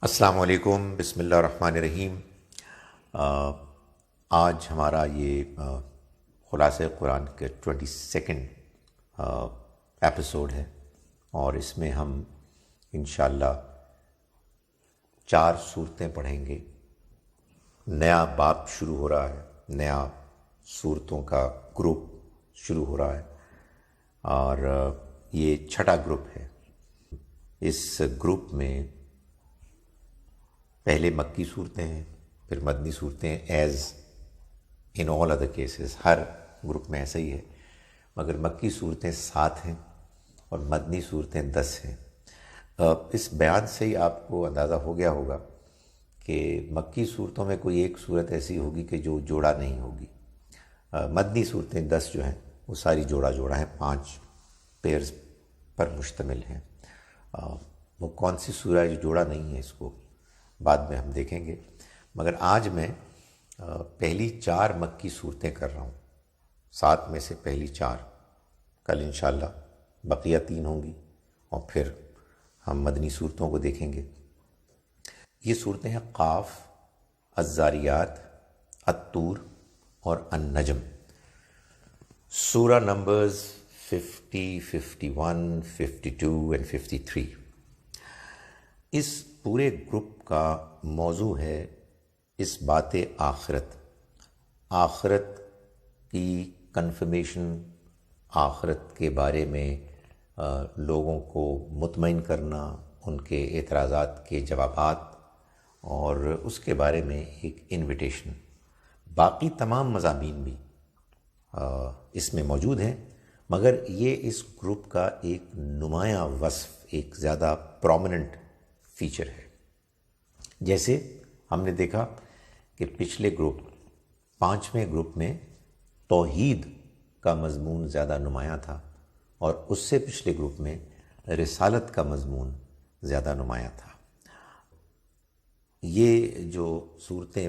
السلام علیکم، بسم اللہ الرحمن الرحیم۔ آج ہمارا یہ خلاصہ قرآن کے 22 ایپیسوڈ ہے، اور اس میں ہم انشاءاللہ 4 صورتیں پڑھیں گے۔ نیا باب شروع ہو رہا ہے، نیا صورتوں کا گروپ شروع ہو رہا ہے، اور یہ 6واں گروپ ہے۔ اس گروپ میں پہلے مکی صورتیں ہیں، پھر مدنی صورتیں، ایز ان آل ادر کیسز، ہر گروپ میں ایسا ہی ہے، مگر مکی صورتیں 7 ہیں اور مدنی صورتیں 10 ہیں۔ اس بیان سے ہی آپ کو اندازہ ہو گیا ہوگا کہ مکی صورتوں میں کوئی ایک صورت ایسی ہوگی کہ جو جوڑا نہیں ہوگی۔ مدنی صورتیں 10 جو ہیں وہ ساری جوڑا جوڑا ہیں، 5 پیئرز پر مشتمل ہیں۔ وہ کون سی سورہ ہے جو جوڑا نہیں ہے، اس کو بعد میں ہم دیکھیں گے، مگر آج میں پہلی 4 مکی صورتیں کر رہا ہوں، 7 میں سے پہلی 4، کل انشاءاللہ بقیہ 3 ہوں گی، اور پھر ہم مدنی صورتوں کو دیکھیں گے۔ یہ صورتیں ہیں قاف، الذاریات، الطور اور النجم۔ سورہ نمبرز 50، 51، 52 اینڈ 53۔ اس پورے گروپ کا موضوع ہے اس بات آخرت کی کنفرمیشن، آخرت کے بارے میں لوگوں کو مطمئن کرنا، ان کے اعتراضات کے جوابات، اور اس کے بارے میں ایک انویٹیشن۔ باقی تمام مضامین بھی اس میں موجود ہیں، مگر یہ اس گروپ کا ایک نمایاں وصف، ایک زیادہ پرومیننٹ فیچر ہے۔ جیسے ہم نے دیکھا کہ پچھلے گروپ 5ویں گروپ میں توحید کا مضمون زیادہ نمایاں تھا، اور اس سے پچھلے گروپ میں رسالت کا مضمون زیادہ نمایاں تھا۔ یہ جو صورتیں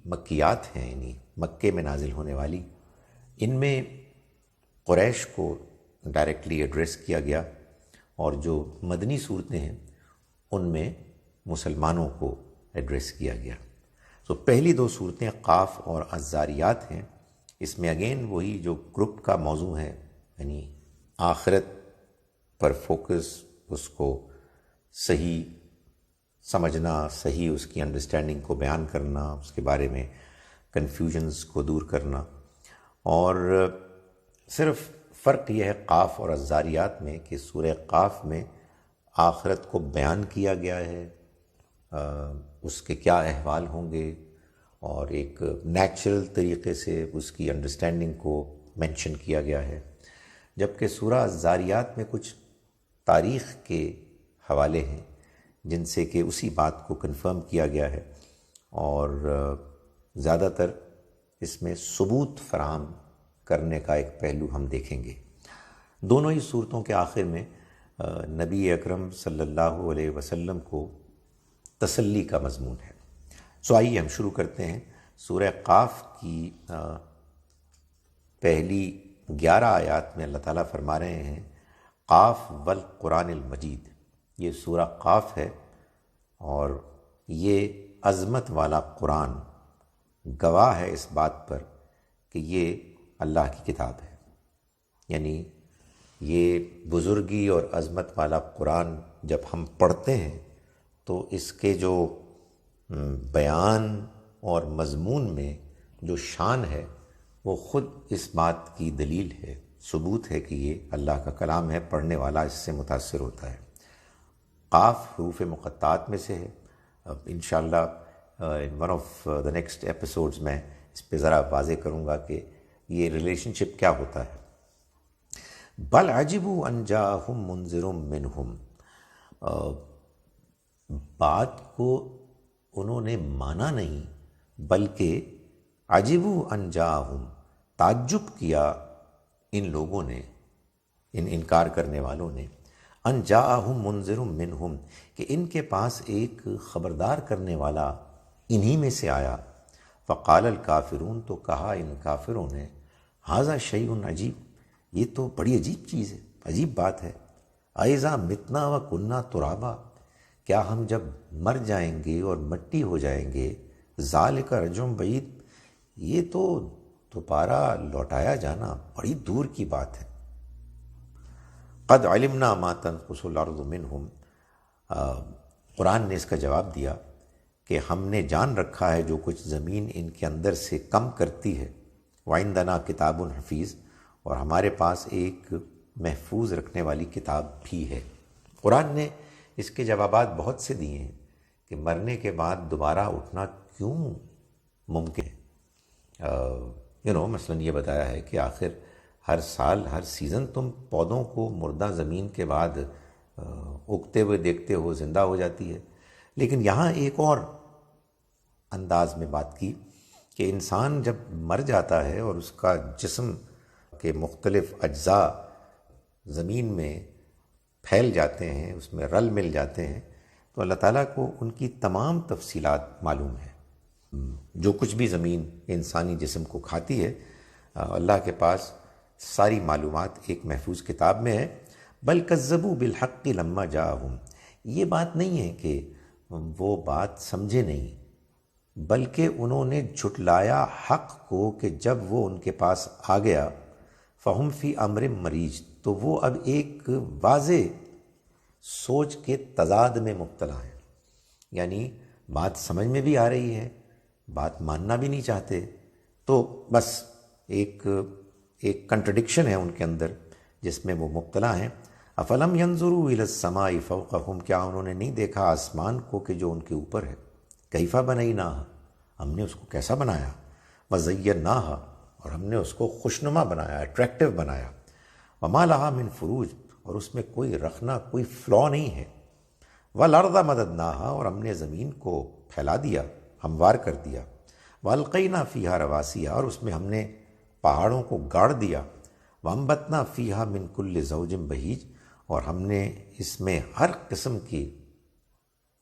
مکیات ہیں، یعنی مکے میں نازل ہونے والی، ان میں قریش کو ڈائریکٹلی ایڈریس کیا گیا، اور جو مدنی صورتیں ہیں ان میں مسلمانوں کو ایڈریس کیا گیا۔ سو پہلی 2 صورتیں قاف اور الذاریات ہیں۔ اس میں اگین وہی جو گروپ کا موضوع ہے، یعنی آخرت پر فوکس، اس کو صحیح سمجھنا، صحیح اس کی انڈرسٹینڈنگ کو بیان کرنا، اس کے بارے میں کنفیوژنز کو دور کرنا۔ اور صرف فرق یہ ہے قاف اور الذاریات میں کہ سورہ قاف میں آخرت کو بیان کیا گیا ہے، اس کے کیا احوال ہوں گے، اور ایک نیچرل طریقے سے اس کی انڈرسٹینڈنگ کو مینشن کیا گیا ہے، جبکہ سورہ الذاریات میں کچھ تاریخ کے حوالے ہیں جن سے کہ اسی بات کو کنفرم کیا گیا ہے، اور زیادہ تر اس میں ثبوت فراہم کرنے کا ایک پہلو ہم دیکھیں گے۔ دونوں ہی صورتوں کے آخر میں نبی اکرم صلی اللہ علیہ وسلم کو تسلی کا مضمون ہے۔ سو آئیے ہم شروع کرتے ہیں۔ سورہ قاف کی پہلی 11 آیات میں اللہ تعالیٰ فرما رہے ہیں، قاف والقرآن المجید۔ یہ سورہ قاف ہے، اور یہ عظمت والا قرآن گواہ ہے اس بات پر کہ یہ اللہ کی کتاب ہے۔ یعنی یہ بزرگی اور عظمت والا قرآن جب ہم پڑھتے ہیں تو اس کے جو بیان اور مضمون میں جو شان ہے، وہ خود اس بات کی دلیل ہے، ثبوت ہے کہ یہ اللہ کا کلام ہے، پڑھنے والا اس سے متاثر ہوتا ہے۔ قاف حروف مقطعات میں سے ہے۔ اب انشاءاللہ in one of the next episodes میں اس پہ ذرا واضح کروں گا کہ یہ ریلیشن شپ کیا ہوتا ہے۔ بل عجبوا ان جاءہم منذر منہم، بات کو انہوں نے مانا نہیں، بلکہ عجبوا ان جاءہم، تعجب کیا ان لوگوں نے، ان انکار کرنے والوں نے، ان جاءہم منذر منہم، کہ ان کے پاس ایک خبردار کرنے والا انہی میں سے آیا۔ فقال الکافرون، تو کہا ان کافروں نے، ھذا شیء عجیب، یہ تو بڑی عجیب چیز ہے، عجیب بات ہے۔ اَإِذَا مِتْنَا وَكُنَّا تُرَابًا، کیا ہم جب مر جائیں گے اور مٹی ہو جائیں گے، ذالک رجعٌ بعید، یہ تو دوبارہ لوٹایا جانا بڑی دور کی بات ہے۔ قد علمنا ما تنقص الارض منہم، قرآن نے اس کا جواب دیا کہ ہم نے جان رکھا ہے جو کچھ زمین ان کے اندر سے کم کرتی ہے، وعندنا کتاب حفیظ، اور ہمارے پاس ایک محفوظ رکھنے والی کتاب بھی ہے۔ قرآن نے اس کے جوابات بہت سے دیے ہیں کہ مرنے کے بعد دوبارہ اٹھنا کیوں ممکن ہے۔ مثلاً یہ بتایا ہے کہ آخر ہر سال ہر سیزن تم پودوں کو مردہ زمین کے بعد اگتے ہوئے دیکھتے ہو، زندہ ہو جاتی ہے۔ لیکن یہاں ایک اور انداز میں بات کی کہ انسان جب مر جاتا ہے اور اس کا جسم کے مختلف اجزاء زمین میں پھیل جاتے ہیں، اس میں رل مل جاتے ہیں، تو اللہ تعالیٰ کو ان کی تمام تفصیلات معلوم ہے۔ جو کچھ بھی زمین انسانی جسم کو کھاتی ہے، اللہ کے پاس ساری معلومات ایک محفوظ کتاب میں ہے۔ بل کذبوا بالحق لما جاءہم، یہ بات نہیں ہے کہ وہ بات سمجھے نہیں، بلکہ انہوں نے جھٹلایا حق کو کہ جب وہ ان کے پاس آ گیا، فہم فی امر مریج، تو وہ اب ایک واضح سوچ کے تضاد میں مبتلا ہیں، یعنی بات سمجھ میں بھی آ رہی ہے، بات ماننا بھی نہیں چاہتے، تو بس ایک کنٹرڈکشن ہے ان کے اندر جس میں وہ مبتلا ہیں۔ افلم ینظروا الی السماء فوقہم، کیا انہوں نے نہیں دیکھا آسمان کو کہ جو ان کے اوپر ہے، کیفیٰ بنیناہا، ہم نے اس کو کیسا بنایا، وزیناہا، اور ہم نے اس کو خوشنما بنایا، اٹریکٹیو بنایا، وما لہا من فروج، اور اس میں کوئی رخنا، کوئی فلاw نہیں ہے، والارض مددناہا، اور ہم نے زمین کو پھیلا دیا، ہموار کر دیا، والقینا فیہا رواسیا، اور اس میں ہم نے پہاڑوں کو گاڑ دیا، وانبتنا فیہا من کل زوج بہیج، اور ہم نے اس میں ہر قسم کی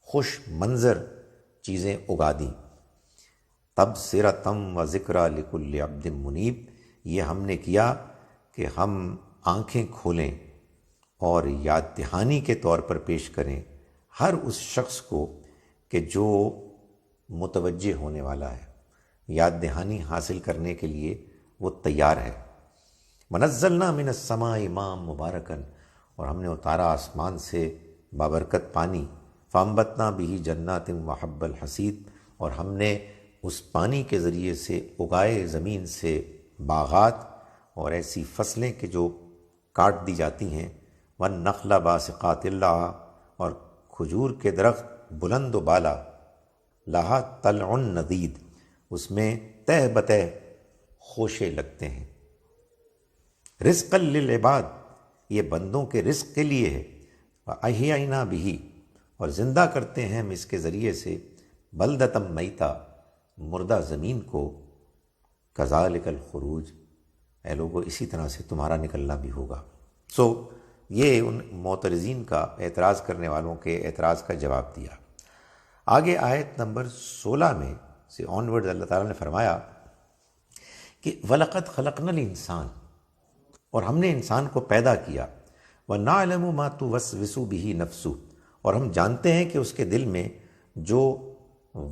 خوش منظر چیزیں اگا دیں، تبصرۃ و ذکریٰ لکل عبد منیب، یہ ہم نے کیا کہ ہم آنکھیں کھولیں اور یاد دہانی کے طور پر پیش کریں ہر اس شخص کو کہ جو متوجہ ہونے والا ہے، یاد دہانی حاصل کرنے کے لیے وہ تیار ہے۔ وَنَزَّلْنَا مِنَ السَّمَاءِ مَاءً مُبَارَكًا، اور ہم نے اتارا آسمان سے بابرکت پانی، فَأَنبَتْنَا بِهِ جَنَّاتٍ وَحَبَّ الْحَصِيدِ، اور ہم نے اس پانی کے ذریعے سے اگائے زمین سے باغات اور ایسی فصلیں کہ جو کاٹ دی جاتی ہیں، وَالنَّخْلَ بَاسِقَاتٍ لَهَا، اور کھجور کے درخت بلند و بالا، لَهَا طَلْعٌ نَضِيدٌ، اس میں تہ بتہ خوشے لگتے ہیں، رزقا للعباد، یہ بندوں کے رزق کے لیے ہے، وَأَحْيَيْنَا بِهِ، اور زندہ کرتے ہیں ہم اس کے ذریعے سے، بلدۃ میتا، مردہ زمین کو، کذالک الخروج، اے لوگو اسی طرح سے تمہارا نکلنا بھی ہوگا۔ یہ ان معترضین کا، اعتراض کرنے والوں کے اعتراض کا جواب دیا۔ آگے آیت نمبر 16 میں سے آنورڈ اللہ تعالیٰ نے فرمایا کہ وَلَقَدْ خَلَقْنَا الْإِنسَانَ، اور ہم نے انسان کو پیدا کیا، وَنَعْلَمُ مَا تُوَسْوِسُ بِهِ نَفْسُهُ، اور ہم جانتے ہیں کہ اس کے دل میں جو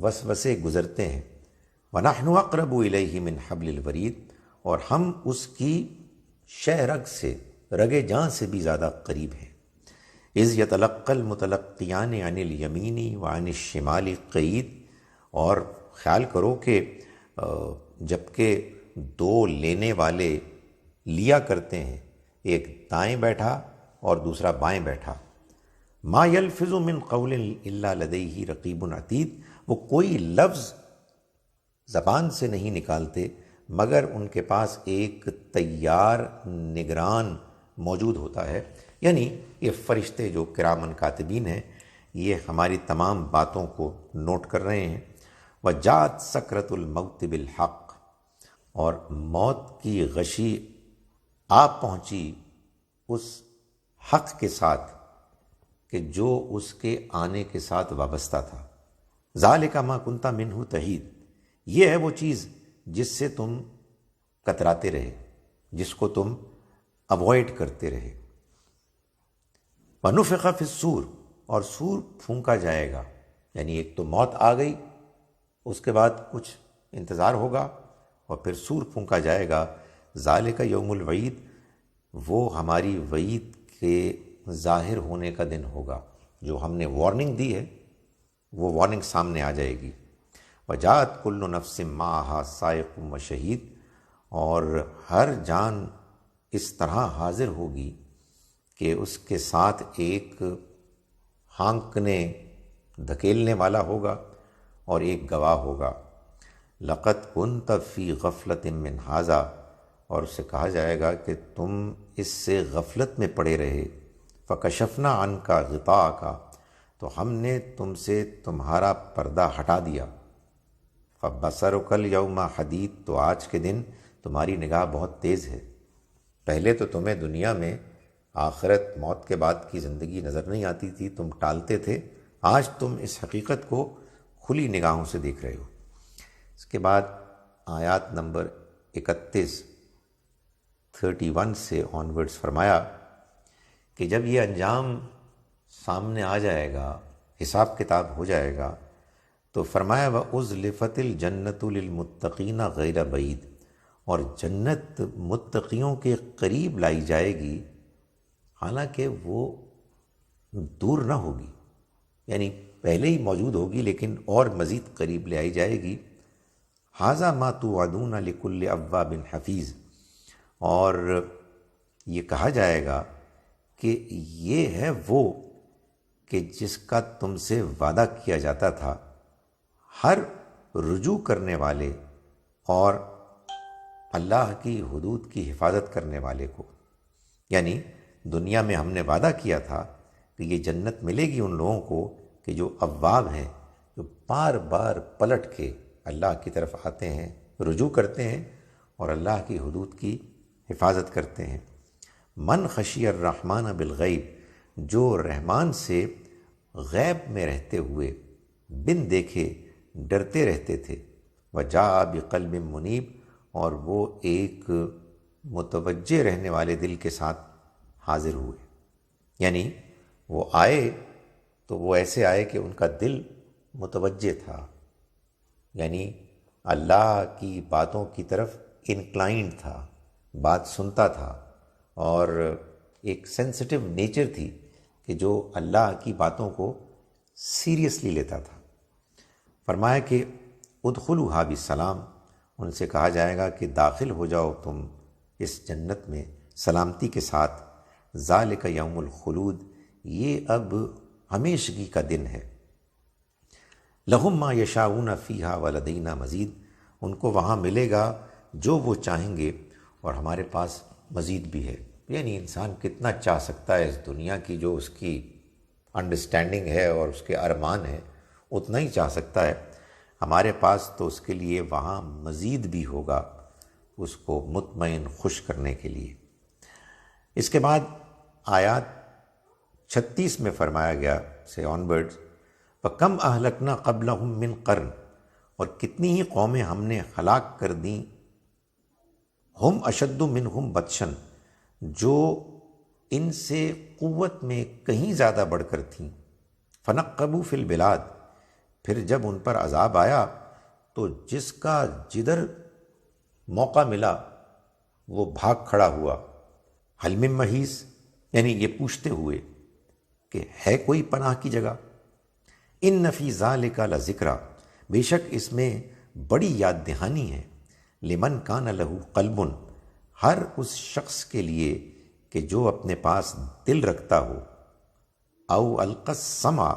وسوسے گزرتے ہیں، وَنَحْنُ أَقْرَبُ إِلَيْهِ مِنْ حَبْلِ الْوَرِيدِ، اور ہم اس کی شہ رگ سے، رگ جاں سے بھی زیادہ قریب ہیں۔ اِذْ يَتَلَقَّى الْمُتَلَقِّيَانِ عَنِ الْيَمِينِ وَعَنِ الشِّمَالِ قَعِيدٌ، اور خیال کرو کہ جبکہ دو لینے والے لیا کرتے ہیں، ایک دائیں بیٹھا اور دوسرا بائیں بیٹھا، ما یلفظ من قول الا لدیہ رقیب عتید، وہ کوئی لفظ زبان سے نہیں نکالتے مگر ان کے پاس ایک تیار نگران موجود ہوتا ہے، یعنی یہ فرشتے جو کرامن کاتبین ہیں، یہ ہماری تمام باتوں کو نوٹ کر رہے ہیں۔ وَجَاءَتْ سَكْرَةُ الْمَوْتِ بِالْحَقِّ، اور موت کی غشی آ پہنچی اس حق کے ساتھ کہ جو اس کے آنے کے ساتھ وابستہ تھا۔ ذَلِكَ مَا كُنْتَ مِنْهُ تَحِيدٌ، یہ ہے وہ چیز جس سے تم کتراتے رہے، جس کو تم اوائڈ کرتے رہے۔ وَنُفِخَ فِي الصُّورِ، اور سور پھونکا جائے گا، یعنی ایک تو موت آ گئی، اس کے بعد کچھ انتظار ہوگا اور پھر سور پھونکا جائے گا۔ ذالک یوم الوعید، وہ ہماری وعید کے ظاہر ہونے کا دن ہوگا، جو ہم نے وارننگ دی ہے وہ وارننگ سامنے آ جائے گی۔ وجاءت کل نفس معہا سائق و شہید، اور ہر جان اس طرح حاضر ہوگی کہ اس کے ساتھ ایک ہانکنے دھکیلنے والا ہوگا اور ایک گواہ ہوگا۔ لقد كنت فی غفلۃ من ھذا، اور اسے کہا جائے گا کہ تم اس سے غفلت میں پڑے رہے۔ فکشفنا عنک غطاءک، تو ہم نے تم سے تمہارا پردہ ہٹا دیا۔ فبصرک الیوم حدید، تو آج کے دن تمہاری نگاہ بہت تیز ہے۔ پہلے تو تمہیں دنیا میں آخرت، موت کے بعد کی زندگی نظر نہیں آتی تھی، تم ٹالتے تھے، آج تم اس حقیقت کو کھلی نگاہوں سے دیکھ رہے ہو۔ اس کے بعد آیات نمبر 31 سے آنورڈز فرمایا کہ جب یہ انجام سامنے آ جائے گا، حساب کتاب ہو جائے گا، تو فرمایا وَأُزْلِفَتِ الْجَنَّةُ لِلْمُتَّقِينَ غَيْرَ بَعِيدٍ، اور جنت متقیوں کے قریب لائی جائے گی، حالانکہ وہ دور نہ ہوگی، یعنی پہلے ہی موجود ہوگی لیکن اور مزید قریب لے آئی جائے گی۔ ھذا ما توعدون لکل اواب حفیظ، اور یہ کہا جائے گا کہ یہ ہے وہ کہ جس کا تم سے وعدہ کیا جاتا تھا ہر رجوع کرنے والے اور اللہ کی حدود کی حفاظت کرنے والے کو۔ یعنی دنیا میں ہم نے وعدہ کیا تھا کہ یہ جنت ملے گی ان لوگوں کو کہ جو اواب ہیں، جو بار بار پلٹ کے اللہ کی طرف آتے ہیں، رجوع کرتے ہیں اور اللہ کی حدود کی حفاظت کرتے ہیں۔ من خشی الرحمن بالغیب، جو رحمان سے غیب میں رہتے ہوئے بن دیکھے ڈرتے رہتے تھے۔ وجاء بقلب منیب، اور وہ ایک متوجہ رہنے والے دل کے ساتھ حاضر ہوئے، یعنی وہ آئے تو وہ ایسے آئے کہ ان کا دل متوجہ تھا، یعنی اللہ کی باتوں کی طرف انکلائنڈ تھا، بات سنتا تھا، اور ایک سینسٹیو نیچر تھی کہ جو اللہ کی باتوں کو سیریسلی لیتا تھا۔ فرمایا کہ ادخلوها بسلام، ان سے کہا جائے گا کہ داخل ہو جاؤ تم اس جنت میں سلامتی کے ساتھ۔ ذالک یوم الخلود، یہ اب ہمیشگی کا دن ہے۔ لہم ما یشاؤون فیہا ولدینا مزید، ان کو وہاں ملے گا جو وہ چاہیں گے اور ہمارے پاس مزید بھی ہے۔ یعنی انسان کتنا چاہ سکتا ہے اس دنیا کی، جو اس کی انڈرسٹینڈنگ ہے اور اس کے ارمان ہے اتنا ہی چاہ سکتا ہے، ہمارے پاس تو اس کے لیے وہاں مزید بھی ہوگا، اس کو مطمئن خوش کرنے کے لیے۔ اس کے بعد آیات 36 میں فرمایا گیا سے آنورڈز، فَكَمْ أَهْلَكْنَا قَبْلَهُمْ مِنْ قَرْنٍ، اور کتنی ہی قومیں ہم نے ہلاک کر دیں، ہم اشد منہم بطشاً، جو ان سے قوت میں کہیں زیادہ بڑھ کر تھیں۔ فنقبوا فی البلاد، پھر جب ان پر عذاب آیا تو جس کا جدھر موقع ملا وہ بھاگ کھڑا ہوا۔ حل من محیص، یعنی یہ پوچھتے ہوئے کہ ہے کوئی پناہ کی جگہ۔ ان فی ذالک لذکریٰ، بے شک اس میں بڑی یاد دہانی ہے، لمن کان لہ قلب، ہر اس شخص کے لیے کہ جو اپنے پاس دل رکھتا ہو، او القی السمع،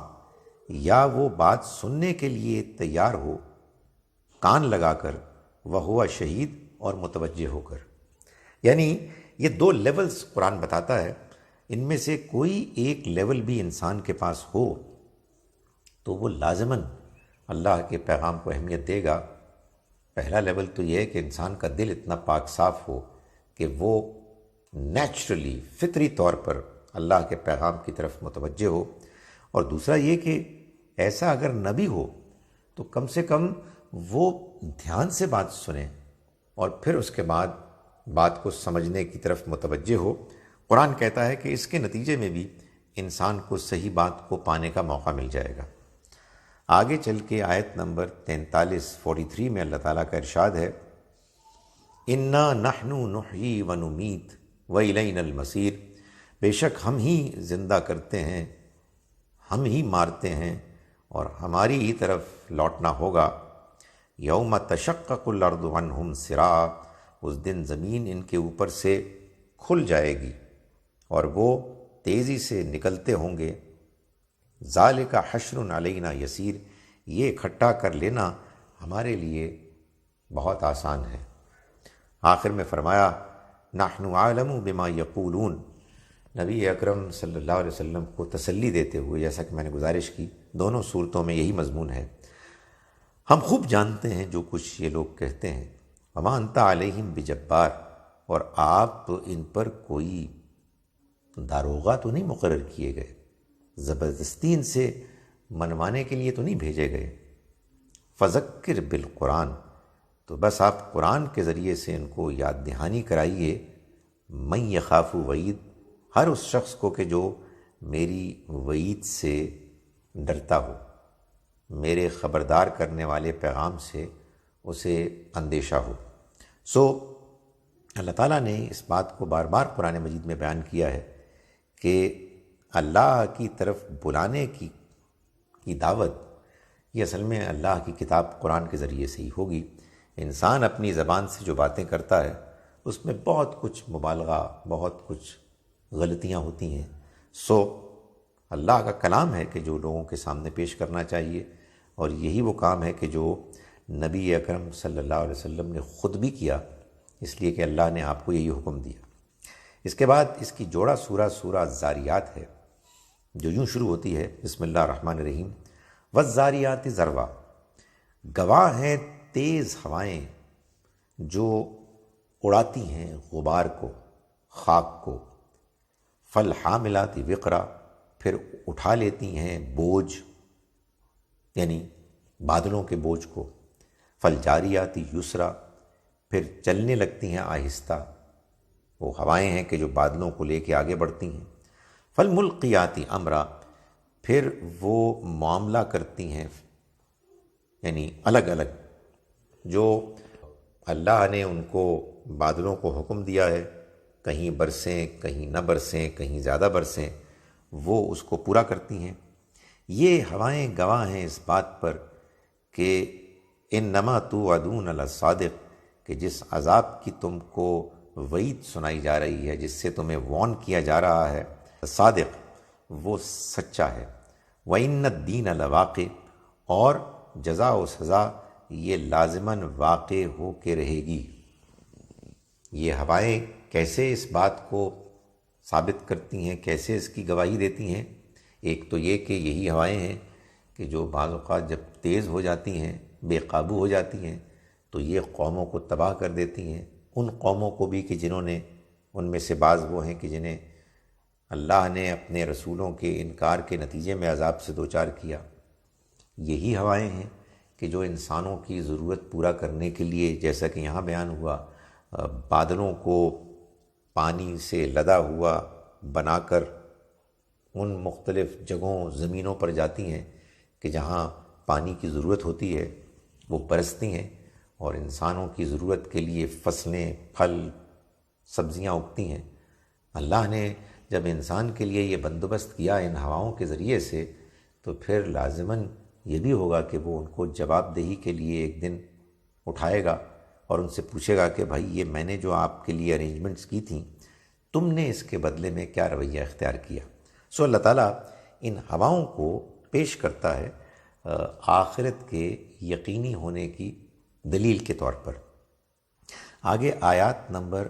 یا وہ بات سننے کے لیے تیار ہو کان لگا کر، وہو شہید، اور متوجہ ہو کر۔ یعنی یہ دو لیولز قرآن بتاتا ہے، ان میں سے کوئی ایک لیول بھی انسان کے پاس ہو تو وہ لازماً اللہ کے پیغام کو اہمیت دے گا۔ پہلا لیول تو یہ ہے کہ انسان کا دل اتنا پاک صاف ہو کہ وہ نیچرلی، فطری طور پر اللہ کے پیغام کی طرف متوجہ ہو، اور دوسرا یہ کہ ایسا اگر نہ بھی ہو تو کم سے کم وہ دھیان سے بات سنیں اور پھر اس کے بعد بات کو سمجھنے کی طرف متوجہ ہو۔ قرآن کہتا ہے کہ اس کے نتیجے میں بھی انسان کو صحیح بات کو پانے کا موقع مل جائے گا۔ آگے چل کے آیت نمبر 43 میں اللہ تعالیٰ کا ارشاد ہے، اِنَّا نَحْنُ نُحْيِي وَنُمِيتُ وَإِلَيْنَا الْمَصِيرُ، بے شک ہم ہی زندہ کرتے ہیں، ہم ہی مارتے ہیں اور ہماری ہی طرف لوٹنا ہوگا۔ یوم تشقق الارض عنہم سراعا، اس دن زمین ان کے اوپر سے کھل جائے گی اور وہ تیزی سے نکلتے ہوں گے۔ ذالک حشر علینا یسیر، یہ اکٹھا کر لینا ہمارے لیے بہت آسان ہے۔ آخر میں فرمایا نحن عالم بما یقولون، نبی اکرم صلی اللہ علیہ وسلم کو تسلی دیتے ہوئے، جیسا کہ میں نے گزارش کی دونوں صورتوں میں یہی مضمون ہے، ہم خوب جانتے ہیں جو کچھ یہ لوگ کہتے ہیں۔ وما انت علیہم بجبار، اور آپ ان پر کوئی داروغہ تو نہیں مقرر کیے گئے، زبردستی ان سے منوانے کے لیے تو نہیں بھیجے گئے۔ فذکر بالقرآن، تو بس آپ قرآن کے ذریعے سے ان کو یاد دہانی کرائیے، من یخاف وعید، ہر اس شخص کو کہ جو میری وعید سے ڈرتا ہو، میرے خبردار کرنے والے پیغام سے اسے اندیشہ ہو۔ اللہ تعالیٰ نے اس بات کو بار بار قرآن مجید میں بیان کیا ہے کہ اللہ کی طرف بلانے کی دعوت یہ اصل میں اللہ کی کتاب قرآن کے ذریعے سے ہی ہوگی۔ انسان اپنی زبان سے جو باتیں کرتا ہے اس میں بہت کچھ مبالغہ، بہت کچھ غلطیاں ہوتی ہیں، اللہ کا کلام ہے کہ جو لوگوں کے سامنے پیش کرنا چاہیے، اور یہی وہ کام ہے کہ جو نبی اکرم صلی اللہ علیہ وسلم نے خود بھی کیا، اس لیے کہ اللہ نے آپ کو یہی حکم دیا۔ اس کے بعد اس کی جوڑا سورہ زاریات ہے، جو یوں شروع ہوتی ہے، بسم اللہ الرحمن الرحیم، والزاریات ذروا، گواہ ہیں تیز ہوائیں جو اڑاتی ہیں غبار کو، خاک کو، فالحاملات وقرا، پھر اٹھا لیتی ہیں بوجھ، یعنی بادلوں کے بوجھ کو، فالجاریات یسرا، پھر چلنے لگتی ہیں آہستہ، وہ ہوائیں ہیں کہ جو بادلوں کو لے کے آگے بڑھتی ہیں، فالملقیات امرا، پھر وہ معاملہ کرتی ہیں، یعنی الگ الگ جو اللہ نے ان کو بادلوں کو حکم دیا ہے، کہیں برسیں کہیں نہ برسیں، کہیں زیادہ برسیں، وہ اس کو پورا کرتی ہیں۔ یہ ہوائیں گواہ ہیں اس بات پر کہ انما توعدون لصادق، کہ جس عذاب کی تم کو وعید سنائی جا رہی ہے، جس سے تمہیں وارن کیا جا رہا ہے، صادق، وہ سچا ہے۔ وَإِنَّ الدِّينَ لَوَاقِعٌ، اور جزا و سزا یہ لازماً واقع ہو کے رہے گی۔ یہ ہوائیں کیسے اس بات کو ثابت کرتی ہیں، کیسے اس کی گواہی دیتی ہیں؟ ایک تو یہ کہ یہی ہوائیں ہیں کہ جو بعض اوقات جب تیز ہو جاتی ہیں، بے قابو ہو جاتی ہیں، تو یہ قوموں کو تباہ کر دیتی ہیں، ان قوموں کو بھی کہ جنہوں نے، ان میں سے بعض وہ ہیں کہ جنہیں اللہ نے اپنے رسولوں کے انکار کے نتیجے میں عذاب سے دوچار کیا۔ یہی ہوائیں ہیں کہ جو انسانوں کی ضرورت پورا کرنے کے لیے، جیسا کہ یہاں بیان ہوا، بادلوں کو پانی سے لدا ہوا بنا کر ان مختلف جگہوں، زمینوں پر جاتی ہیں کہ جہاں پانی کی ضرورت ہوتی ہے، وہ برستی ہیں اور انسانوں کی ضرورت کے لیے فصلیں، پھل، سبزیاں اگتی ہیں۔ اللہ نے جب انسان کے لیے یہ بندوبست کیا ان ہواؤں کے ذریعے سے، تو پھر لازماً یہ بھی ہوگا کہ وہ ان کو جواب دہی کے لیے ایک دن اٹھائے گا اور ان سے پوچھے گا کہ بھائی یہ میں نے جو آپ کے لیے ارینجمنٹس کی تھیں، تم نے اس کے بدلے میں کیا رویہ اختیار کیا؟ اللہ تعالیٰ ان ہواؤں کو پیش کرتا ہے آخرت کے یقینی ہونے کی دلیل کے طور پر۔ آگے آیات نمبر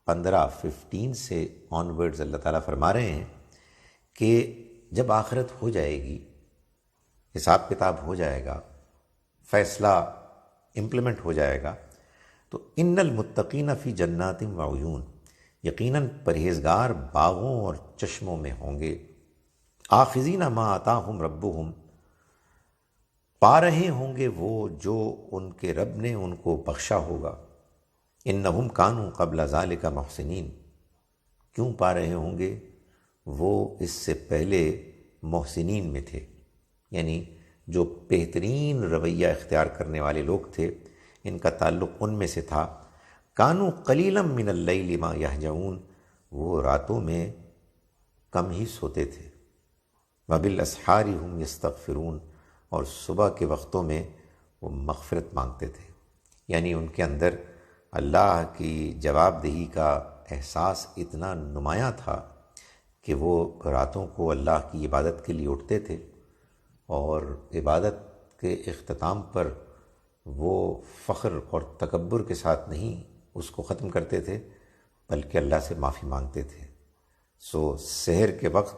15 سے آنورڈز اللہ تعالیٰ فرما رہے ہیں کہ جب آخرت ہو جائے گی، حساب کتاب ہو جائے گا، فیصلہ امپلیمنٹ ہو جائے گا، تو ان المتقین فی جنات وعیون، یقیناً پرہیزگار باغوں اور چشموں میں ہوں گے، آخذین ما آتاہم ربہم، پا رہے ہوں گے وہ جو ان کے رب نے ان کو بخشا ہوگا، انہم کانوا قبل ذالک محسنین، کیوں پا رہے ہوں گے؟ وہ اس سے پہلے محسنین میں تھے، یعنی جو بہترین رویہ اختیار کرنے والے لوگ تھے، ان کا تعلق ان میں سے تھا۔ کانوا قلیلا من اللیل ما یہجعون، وہ راتوں میں کم ہی سوتے تھے۔ وبالاسحار هم یستغفرون، اور صبح کے وقتوں میں وہ مغفرت مانگتے تھے، یعنی ان کے اندر اللہ کی جواب دہی کا احساس اتنا نمایاں تھا کہ وہ راتوں کو اللہ کی عبادت کے لیے اٹھتے تھے، اور عبادت کے اختتام پر وہ فخر اور تکبر کے ساتھ نہیں اس کو ختم کرتے تھے، بلکہ اللہ سے معافی مانگتے تھے۔ سحر کے وقت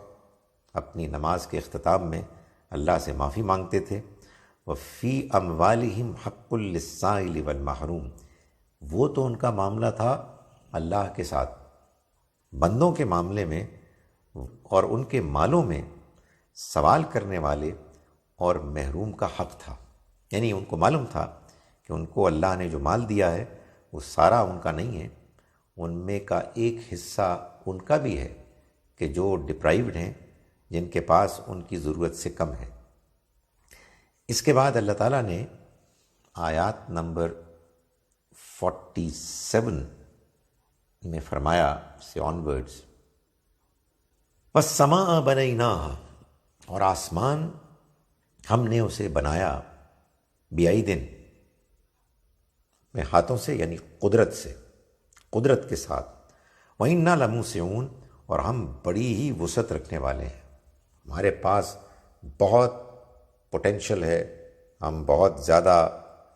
اپنی نماز کے اختتام میں اللہ سے معافی مانگتے تھے۔ وفی اموالہم حق للسائل والمحروم، وہ تو ان کا معاملہ تھا اللہ کے ساتھ، بندوں کے معاملے میں اور ان کے مالوں میں سوال کرنے والے اور محروم کا حق تھا، یعنی ان کو معلوم تھا کہ ان کو اللہ نے جو مال دیا ہے وہ سارا ان کا نہیں ہے، ان میں کا ایک حصہ ان کا بھی ہے کہ جو ڈپرائیوڈ ہیں، جن کے پاس ان کی ضرورت سے کم ہے۔ اس کے بعد اللہ تعالیٰ نے آیات نمبر 47 میں فرمایا سے آنورڈز، وَالسَّمَاءَ بَنَيْنَاهَا، اور آسمان ہم نے اسے بنایا، بِأَيْدٍ، میں ہاتھوں سے یعنی قدرت سے، قدرت کے ساتھ، وَإِنَّا لَمُوسِعُونَ، اور ہم بڑی ہی وسعت رکھنے والے ہیں، ہمارے پاس بہت پوٹینشل ہے، ہم بہت زیادہ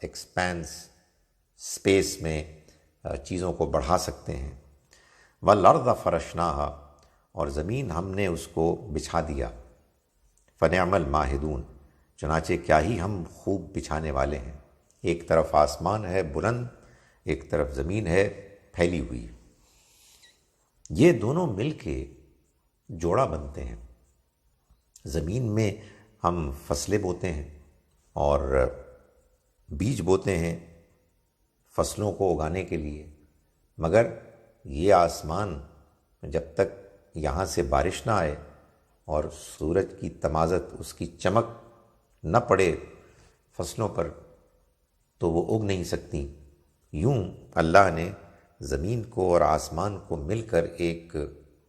ایکسپینس اسپیس میں چیزوں کو بڑھا سکتے ہیں۔ وَالْأَرْضَ فَرَشْنَاهَا، اور زمین ہم نے اس کو بچھا دیا، فَنِعْمَ الْمَاهِدُونَ، چنانچہ کیا ہی ہم خوب بچھانے والے ہیں، ایک طرف آسمان ہے بلند، ایک طرف زمین ہے پھیلی ہوئی، یہ دونوں مل کے جوڑا بنتے ہیں۔ زمین میں ہم فصلیں بوتے ہیں اور بیج بوتے ہیں فصلوں کو اگانے کے لیے، مگر یہ آسمان جب تک یہاں سے بارش نہ آئے اور سورج کی تمازت، اس کی چمک نہ پڑے فصلوں پر، تو وہ اگ نہیں سکتی۔ یوں اللہ نے زمین کو اور آسمان کو مل کر ایک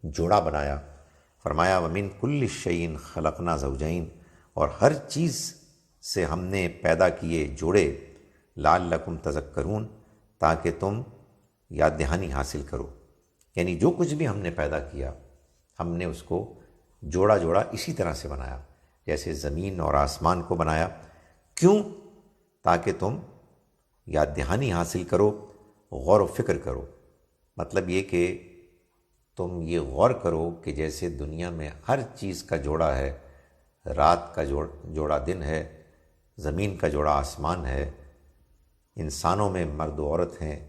جوڑا بنایا۔ فرمایا وَمِن كُلِّ شَيْءٍ خَلَقْنَا زَوْجَيْنِ، اور ہر چیز سے ہم نے پیدا کیے جوڑے، لَعَلَّكُمْ تَذَكَّرُونَ، تاکہ تم یاد دہانی حاصل کرو، یعنی جو کچھ بھی ہم نے پیدا کیا ہم نے اس کو جوڑا جوڑا اسی طرح سے بنایا جیسے زمین اور آسمان کو بنایا۔ کیوں؟ تاکہ تم یاد دہانی حاصل کرو، غور و فکر کرو، مطلب یہ کہ تم یہ غور کرو کہ جیسے دنیا میں ہر چیز کا جوڑا ہے، رات کا جوڑا دن ہے، زمین کا جوڑا آسمان ہے، انسانوں میں مرد و عورت ہیں،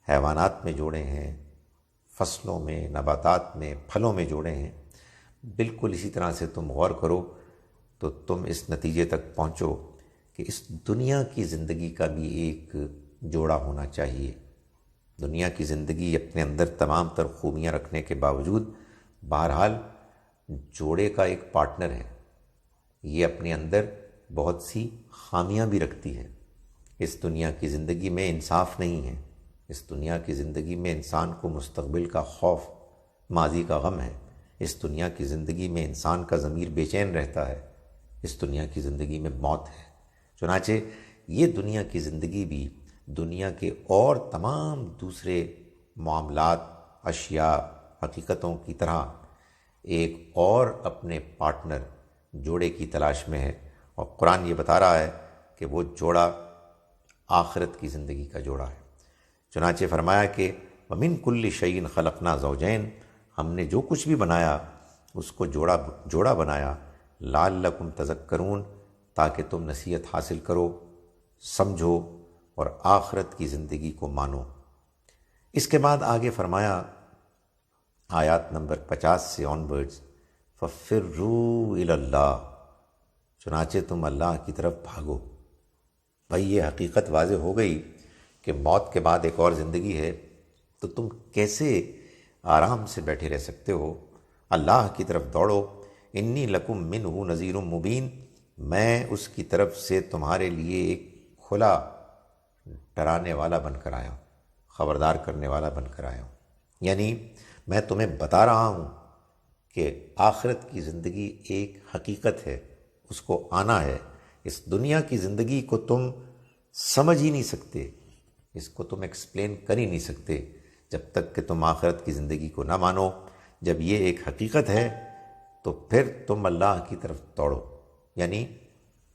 حیوانات میں جوڑے ہیں، فصلوں میں، نباتات میں، پھلوں میں جوڑے ہیں، بالکل اسی طرح سے تم غور کرو تو تم اس نتیجے تک پہنچو کہ اس دنیا کی زندگی کا بھی ایک جوڑا ہونا چاہیے۔ دنیا کی زندگی اپنے اندر تمام تر خوبیاں رکھنے کے باوجود بہرحال جوڑے کا ایک پارٹنر ہے، یہ اپنے اندر بہت سی خامیاں بھی رکھتی ہے۔ اس دنیا کی زندگی میں انصاف نہیں ہے، اس دنیا کی زندگی میں انسان کو مستقبل کا خوف، ماضی کا غم ہے، اس دنیا کی زندگی میں انسان کا ضمیر بے چین رہتا ہے، اس دنیا کی زندگی میں موت ہے۔ چنانچہ یہ دنیا کی زندگی بھی دنیا کے اور تمام دوسرے معاملات، اشیاء، حقیقتوں کی طرح ایک اور اپنے پارٹنر، جوڑے کی تلاش میں ہے، اور قرآن یہ بتا رہا ہے کہ وہ جوڑا آخرت کی زندگی کا جوڑا ہے۔ چنانچہ فرمایا کہ وَمِن كُلِّ شَيْءٍ خَلَقْنَا زَوْجَيْنِ، ہم نے جو کچھ بھی بنایا اس کو جوڑا بنایا، لَعَلَّكُمْ تَذَكَّرُونَ، تاکہ تم نصیحت حاصل کرو، سمجھو اور آخرت کی زندگی کو مانو۔ اس کے بعد آگے فرمایا آیات نمبر 50 سے آنورڈز، فَفِرُّوا إِلَى اللَّهِ، چنانچہ تم اللہ کی طرف بھاگو۔ بھئی یہ حقیقت واضح ہو گئی کہ موت کے بعد ایک اور زندگی ہے، تو تم کیسے آرام سے بیٹھے رہ سکتے ہو اللہ کی طرف دوڑو، انی لکم منہ نذیر مبین، میں اس کی طرف سے تمہارے لیے ایک کھلا ڈرانے والا بن کر آیا ہوں، خبردار کرنے والا بن کر آیا ہوں۔ یعنی میں تمہیں بتا رہا ہوں کہ آخرت کی زندگی ایک حقیقت ہے، اس کو آنا ہے۔ اس دنیا کی زندگی کو تم سمجھ ہی نہیں سکتے، اس کو تم ایکسپلین کر ہی نہیں سکتے جب تک کہ تم آخرت کی زندگی کو نہ مانو۔ جب یہ ایک حقیقت ہے تو پھر تم اللہ کی طرف دوڑو، یعنی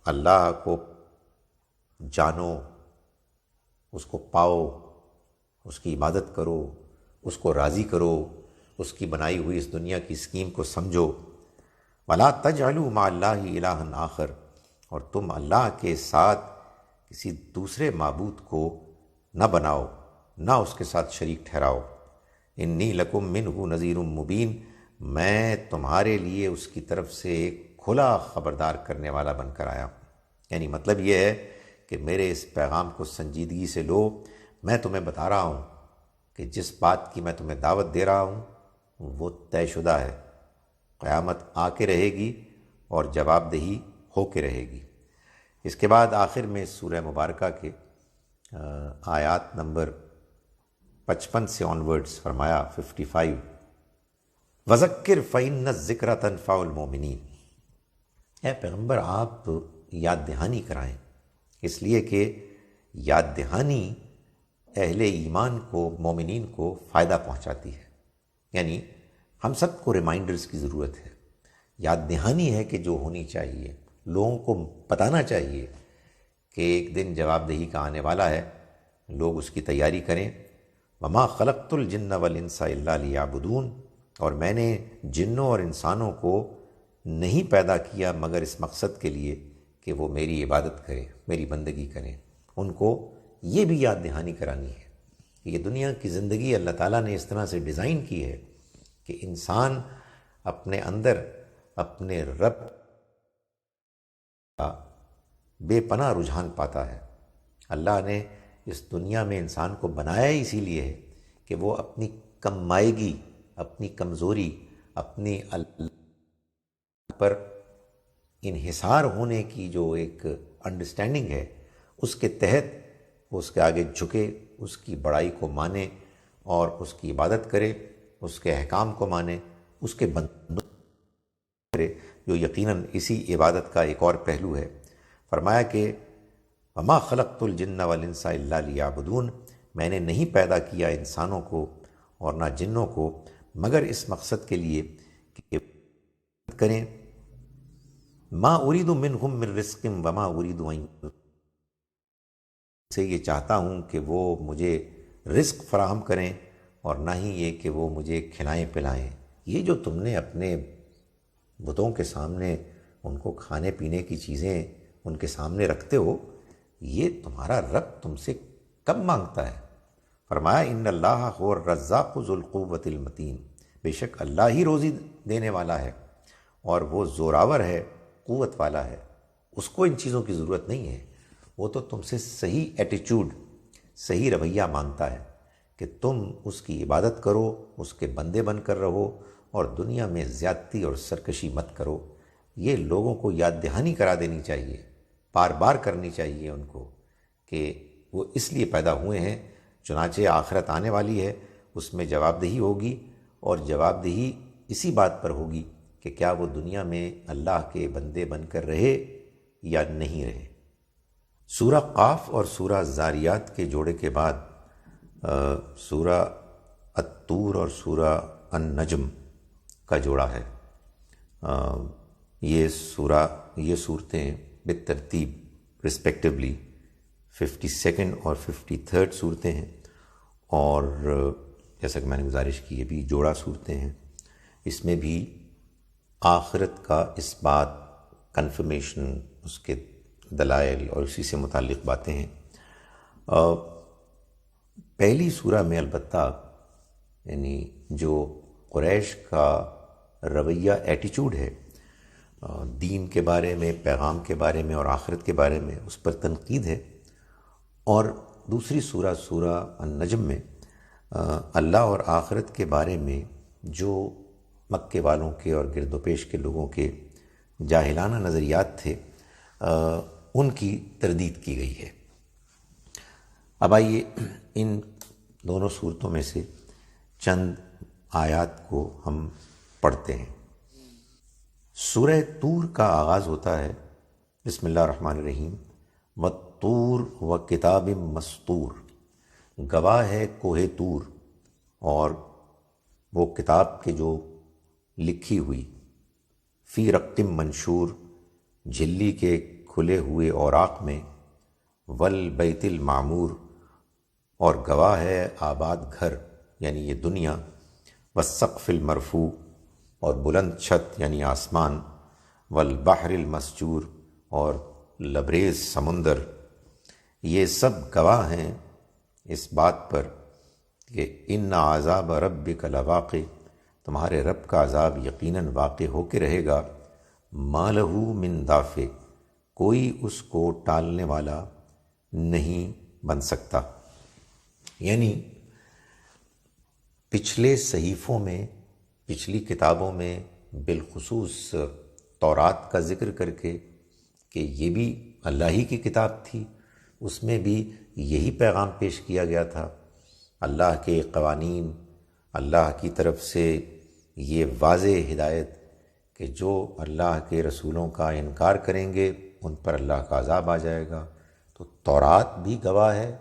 اللہ کو جانو، اس کو پاؤ، اس کی عبادت کرو، اس کو راضی کرو، اس کی بنائی ہوئی اس دنیا کی اسکیم کو سمجھو۔ وَلَا تَجْعَلُوا مَعَ اللَّهِ إِلَٰهًا آخر، اور تم اللہ کے ساتھ کسی دوسرے معبود کو نہ بناؤ، نہ اس کے ساتھ شریک ٹھہراؤ۔ انی لکم منہ نذیر مبین، میں تمہارے لیے اس کی طرف سے ایک کھلا خبردار کرنے والا بن کر آیا ہوں۔ یعنی مطلب یہ ہے کہ میرے اس پیغام کو سنجیدگی سے لو۔ میں تمہیں بتا رہا ہوں کہ جس بات کی میں تمہیں دعوت دے رہا ہوں وہ طے شدہ ہے، قیامت آ کے رہے گی اور جواب دہی ہو کے رہے گی۔ اس کے بعد آخر میں سورہ مبارکہ کے آیات نمبر 55 سے آنورڈز فرمایا 55، وَذَكِّرْ فَإِنَّ الذِّكْرَ تَنفَعُ الْمُؤْمِنِينَ، اے پیغمبر آپ یاد دہانی کرائیں، اس لیے کہ یاد دہانی اہل ایمان کو، مومنین کو فائدہ پہنچاتی ہے۔ یعنی ہم سب کو ریمائنڈرز کی ضرورت ہے، یاد دہانی ہے کہ جو ہونی چاہیے، لوگوں کو بتانا چاہیے کہ ایک دن جواب دہی کا آنے والا ہے، لوگ اس کی تیاری کریں۔ وَمَا خَلَقْتُ الْجِنَّ وَالْإِنسَ إِلَّا لِيَعْبُدُونَ، اور میں نے جنوں اور انسانوں کو نہیں پیدا کیا مگر اس مقصد کے لیے کہ وہ میری عبادت کریں، میری بندگی کریں۔ ان کو یہ بھی یاد دہانی کرانی ہے کہ یہ دنیا کی زندگی اللہ تعالیٰ نے اس طرح سے ڈیزائن کی ہے کہ انسان اپنے اندر اپنے رب کا بے پناہ رجحان پاتا ہے۔ اللہ نے اس دنیا میں انسان کو بنایا ہی اسی لیے ہے کہ وہ اپنی کم مائیگی، اپنی کمزوری، اپنی اللہ پر انحصار ہونے کی جو ایک انڈرسٹینڈنگ ہے، اس کے تحت وہ اس کے آگے جھکے، اس کی بڑائی کو مانے اور اس کی عبادت کرے، اس کے احکام کو مانے، اس کے بندوں کرے، جو یقیناً اسی عبادت کا ایک اور پہلو ہے۔ فرمایا کہ وَمَا خَلَقْتُ الْجِنَّ وَالْإِنسَ إِلَّا لِيَعْبُدُونَ، میں نے نہیں پیدا کیا انسانوں کو اور نہ جنوں کو مگر اس مقصد کے لیے کہ کریں۔ مَا أُرِيدُ مِنْهُمْ مِنْ رِزْقٍ وَمَا أُرِيدُ أَنْ سے یہ چاہتا ہوں کہ وہ مجھے رزق فراہم کریں اور نہ ہی یہ کہ وہ مجھے کھلائیں پلائیں۔ یہ جو تم نے اپنے بتوں کے سامنے ان کو کھانے پینے کی چیزیں ان کے سامنے رکھتے ہو، یہ تمہارا رب تم سے کب مانگتا ہے؟ فرمایا ان اللہ هو الرزاق ذو القوۃ المتین، بے شک اللہ ہی روزی دینے والا ہے اور وہ زوراور ہے، قوت والا ہے، اس کو ان چیزوں کی ضرورت نہیں ہے۔ وہ تو تم سے صحیح ایٹیچیوڈ، صحیح رویہ مانگتا ہے کہ تم اس کی عبادت کرو، اس کے بندے بن کر رہو اور دنیا میں زیادتی اور سرکشی مت کرو۔ یہ لوگوں کو یاد دہانی کرا دینی چاہیے، بار بار کرنی چاہیے ان کو کہ وہ اس لیے پیدا ہوئے ہیں۔ چنانچہ آخرت آنے والی ہے، اس میں جواب دہی ہوگی اور جواب دہی اسی بات پر ہوگی کہ کیا وہ دنیا میں اللہ کے بندے بن کر رہے یا نہیں رہے۔ سورہ قاف اور سورہ زاریات کے جوڑے کے بعد سورہ الطور اور سورہ النجم کا جوڑا ہے۔ یہ صورتیں بالترتیب رسپیکٹیولی 52 اور 53 صورتیں ہیں، اور جیسا کہ میں نے گزارش کی یہ بھی جوڑا صورتیں ہیں۔ اس میں بھی آخرت کا اس بات، کنفرمیشن، اس کے دلائل اور اسی سے متعلق باتیں ہیں۔ پہلی سورہ میں البتہ یعنی جو قریش کا رویہ، ایٹیچیوڈ ہے دین کے بارے میں، پیغام کے بارے میں اور آخرت کے بارے میں، اس پر تنقید ہے، اور دوسری سورہ النجم میں اللہ اور آخرت کے بارے میں جو مکے والوں کے اور گرد و پیش کے لوگوں کے جاہلانہ نظریات تھے ان کی تردید کی گئی ہے۔ اب آئیے ان دونوں صورتوں میں سے چند آیات کو ہم پڑھتے ہیں۔ سورہ طور کا آغاز ہوتا ہے بسم اللہ الرحمن الرحیم، والطور وکتاب مسطور، گواہ ہے کوہ طور اور وہ کتاب کے جو لکھی ہوئی، فی رق منشور، جھلی کے کھلے ہوئے اوراق میں، والبیت المعمور، اور گواہ ہے آباد گھر یعنی یہ دنیا، والسقف المرفوع، اور بلند چھت یعنی آسمان، والبحر المسجور، اور لبریز سمندر، یہ سب گواہ ہیں اس بات پر کہ ان عذاب ربک لواقع، تمہارے رب کا عذاب یقیناً واقع ہو کے رہے گا، ما لہ من دافع، کوئی اس کو ٹالنے والا نہیں بن سکتا۔ یعنی پچھلے صحیفوں میں، پچھلی کتابوں میں، بالخصوص تورات کا ذکر کر کے کہ یہ بھی اللہ ہی کی کتاب تھی، اس میں بھی یہی پیغام پیش کیا گیا تھا، اللہ کے قوانین، اللہ کی طرف سے یہ واضح ہدایت کہ جو اللہ کے رسولوں کا انکار کریں گے ان پر اللہ کا عذاب آ جائے گا۔ تو تورات بھی گواہ ہے،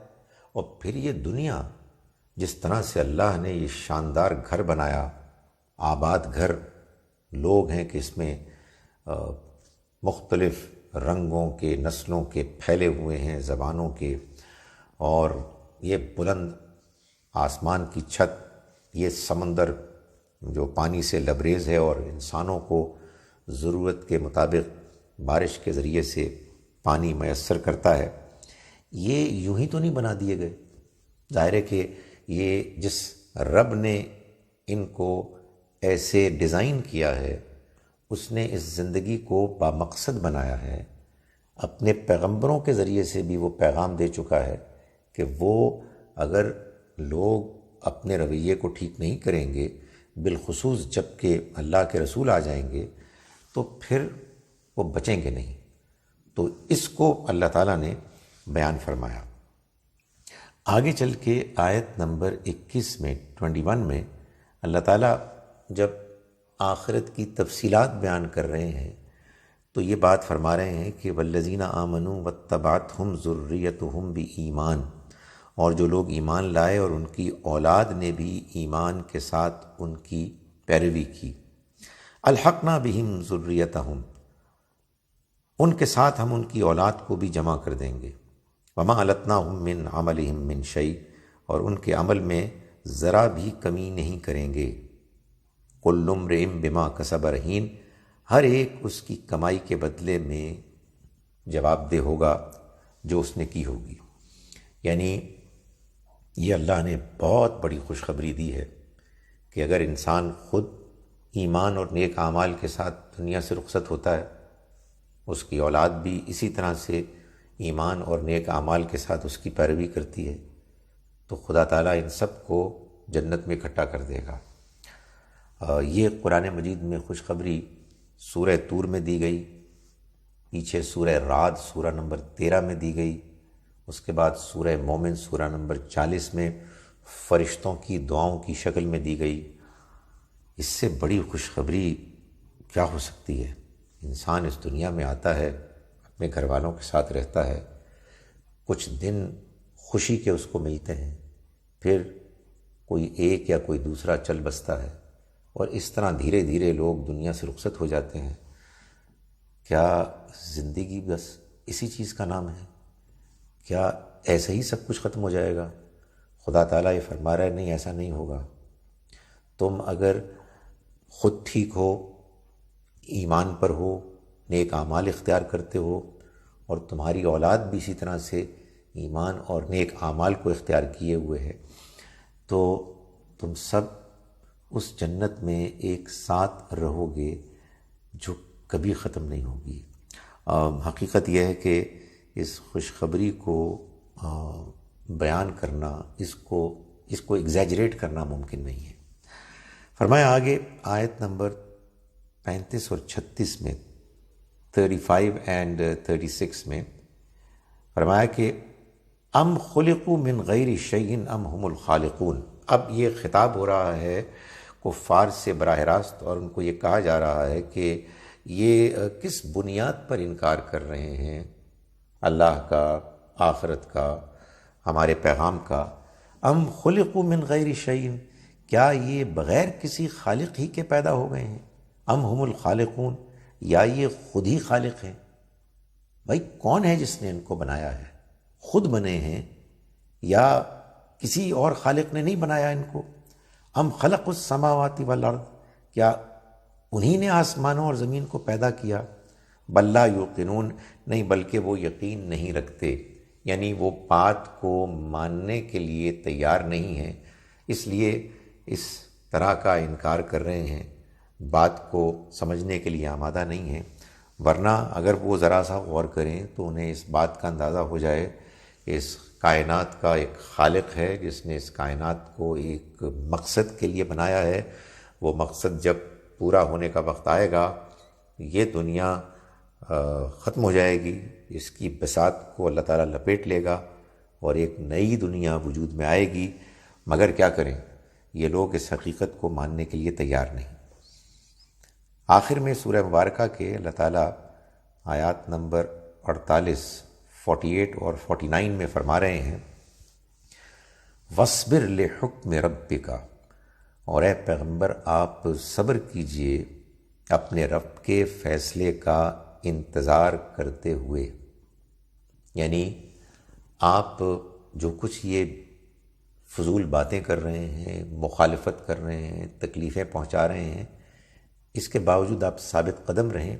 اور پھر یہ دنیا جس طرح سے اللہ نے یہ شاندار گھر بنایا، آباد گھر، لوگ ہیں کہ اس میں مختلف رنگوں کے، نسلوں کے پھیلے ہوئے ہیں، زبانوں کے، اور یہ بلند آسمان کی چھت، یہ سمندر جو پانی سے لبریز ہے اور انسانوں کو ضرورت کے مطابق بارش کے ذریعے سے پانی میسر کرتا ہے، یہ یوں ہی تو نہیں بنا دیے گئے۔ ظاہر ہے کہ یہ جس رب نے ان کو ایسے ڈیزائن کیا ہے، اس نے اس زندگی کو بامقصد بنایا ہے، اپنے پیغمبروں کے ذریعے سے بھی وہ پیغام دے چکا ہے کہ وہ اگر لوگ اپنے رویے کو ٹھیک نہیں کریں گے، بالخصوص جب کہ اللہ کے رسول آ جائیں گے، تو پھر وہ بچیں گے نہیں۔ تو اس کو اللہ تعالیٰ نے بیان فرمایا۔ آگے چل کے آیت نمبر 21 میں 21 میں اللہ تعالیٰ جب آخرت کی تفصیلات بیان کر رہے ہیں تو یہ بات فرما رہے ہیں کہ والذین آمنوا واتبعتہم ذریتہم بایمان، اور جو لوگ ایمان لائے اور ان کی اولاد نے بھی ایمان کے ساتھ ان کی پیروی کی، الحقنا بہم ذریتہم، ان کے ساتھ ہم ان کی اولاد کو بھی جمع کر دیں گے، وما التناہم من عملہم من شیء، اور ان کے عمل میں ذرا بھی کمی نہیں کریں گے، کل امرئ بما کسب رہین، ہر ایک اس کی کمائی کے بدلے میں جواب دہ ہوگا جو اس نے کی ہوگی۔ یعنی یہ اللہ نے بہت بڑی خوشخبری دی ہے کہ اگر انسان خود ایمان اور نیک اعمال کے ساتھ دنیا سے رخصت ہوتا ہے، اس کی اولاد بھی اسی طرح سے ایمان اور نیک اعمال کے ساتھ اس کی پیروی کرتی ہے، تو خدا تعالیٰ ان سب کو جنت میں اکٹھا کر دے گا۔ یہ قرآن مجید میں خوشخبری سورہ طور میں دی گئی، پیچھے سورہ رعد سورہ نمبر 13 میں دی گئی، اس کے بعد سورہ مومن سورہ نمبر 40 میں فرشتوں کی دعاؤں کی شکل میں دی گئی۔ اس سے بڑی خوشخبری کیا ہو سکتی ہے؟ انسان اس دنیا میں آتا ہے، اپنے گھر والوں کے ساتھ رہتا ہے، کچھ دن خوشی کے اس کو ملتے ہیں، پھر کوئی ایک یا کوئی دوسرا چل بستا ہے، اور اس طرح دھیرے دھیرے لوگ دنیا سے رخصت ہو جاتے ہیں۔ کیا زندگی بس اسی چیز کا نام ہے؟ کیا ایسے ہی سب کچھ ختم ہو جائے گا؟ خدا تعالیٰ یہ فرما رہا ہے نہیں، ایسا نہیں ہوگا۔ تم اگر خود ٹھیک ہو، ایمان پر ہو، نیک اعمال اختیار کرتے ہو، اور تمہاری اولاد بھی اسی طرح سے ایمان اور نیک اعمال کو اختیار کیے ہوئے ہے، تو تم سب اس جنت میں ایک ساتھ رہو گے جو کبھی ختم نہیں ہوگی۔ حقیقت یہ ہے کہ اس خوشخبری کو بیان کرنا، اس کو ایگزیجریٹ کرنا ممکن نہیں ہے۔ فرمایا آگے آیت نمبر 35 اور 36 میں، 35 اینڈ 36 میں فرمایا کہ ام خلقوا من غیر شیء ام هم الخالقون۔ اب یہ خطاب ہو رہا ہے کفار سے براہ راست، اور ان کو یہ کہا جا رہا ہے کہ یہ کس بنیاد پر انکار کر رہے ہیں اللہ کا، آخرت کا، ہمارے پیغام کا۔ ام خلقوا من غیر شیء، کیا یہ بغیر کسی خالق ہی کے پیدا ہو گئے ہیں؟ ام هم الخالقون، یا یہ خود ہی خالق ہیں؟ بھائی کون ہے جس نے ان کو بنایا ہے؟ خود بنے ہیں یا کسی اور خالق نے نہیں بنایا ان کو؟ ام خلق السماوات والارض، کیا انہی نے آسمانوں اور زمین کو پیدا کیا؟ بل لا یوقنون، نہیں بلکہ وہ یقین نہیں رکھتے، یعنی وہ بات کو ماننے کے لیے تیار نہیں ہیں، اس لیے اس طرح کا انکار کر رہے ہیں، بات کو سمجھنے کے لیے آمادہ نہیں ہیں۔ ورنہ اگر وہ ذرا سا غور کریں تو انہیں اس بات کا اندازہ ہو جائے کہ اس کائنات کا ایک خالق ہے جس نے اس کائنات کو ایک مقصد کے لیے بنایا ہے۔ وہ مقصد جب پورا ہونے کا وقت آئے گا، یہ دنیا ختم ہو جائے گی، اس کی بساط کو اللہ تعالیٰ لپیٹ لے گا اور ایک نئی دنیا وجود میں آئے گی، مگر کیا کریں یہ لوگ اس حقیقت کو ماننے کے لیے تیار نہیں۔ آخر میں سورہ مبارکہ کے اللہ تعالیٰ آیات نمبر 48، 48 اور 49 میں فرما رہے ہیں وَاصْبِرْ لِحُکْمِ رَبِّکَ، اور اے پیغمبر آپ صبر کیجئے اپنے رب کے فیصلے کا انتظار کرتے ہوئے، یعنی آپ جو کچھ یہ فضول باتیں کر رہے ہیں، مخالفت کر رہے ہیں، تکلیفیں پہنچا رہے ہیں، اس کے باوجود آپ ثابت قدم رہیں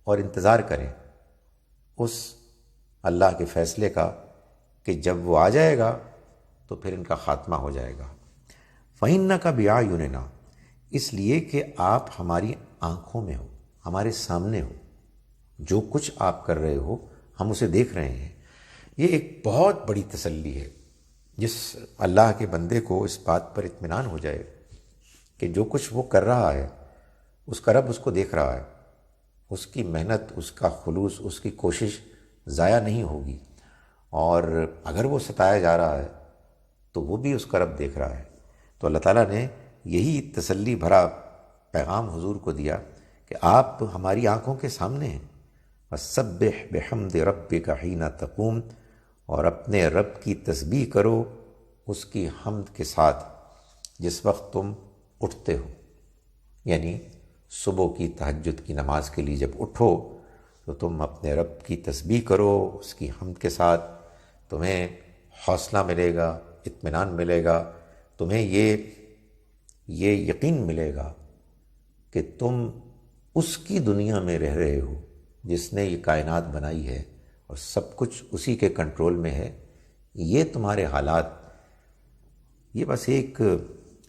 اور انتظار کریں اس اللہ کے فیصلے کا کہ جب وہ آ جائے گا تو پھر ان کا خاتمہ ہو جائے گا۔ فَإِنَّكَ بِأَعْيُنِنَا، اس لیے کہ آپ ہماری آنکھوں میں ہو، ہمارے سامنے ہو، جو کچھ آپ کر رہے ہو ہم اسے دیکھ رہے ہیں۔ یہ ایک بہت بڑی تسلی ہے جس اللہ کے بندے کو اس بات پر اطمینان ہو جائے کہ جو کچھ وہ کر رہا ہے اس کا رب اس کو دیکھ رہا ہے، اس کی محنت، اس کا خلوص، اس کی کوشش ضائع نہیں ہوگی، اور اگر وہ ستایا جا رہا ہے تو وہ بھی اس کا رب دیکھ رہا ہے۔ تو اللہ تعالیٰ نے یہی تسلی بھرا پیغام حضور کو دیا کہ آپ ہماری آنکھوں کے سامنے ہیں۔ وَسَبِّحْ بِحَمْدِ رَبِّكَ حِينَ تَقُومُ، اور اپنے رب کی تسبیح کرو اس کی حمد کے ساتھ جس وقت تم اٹھتے ہو، یعنی صبح کی تہجد کی نماز کے لیے جب اٹھو تو تم اپنے رب کی تسبیح کرو اس کی حمد کے ساتھ، تمہیں حوصلہ ملے گا، اطمینان ملے گا، تمہیں یہ یقین ملے گا کہ تم اس کی دنیا میں رہ رہے ہو جس نے یہ کائنات بنائی ہے اور سب کچھ اسی کے کنٹرول میں ہے۔ یہ تمہارے حالات یہ بس ایک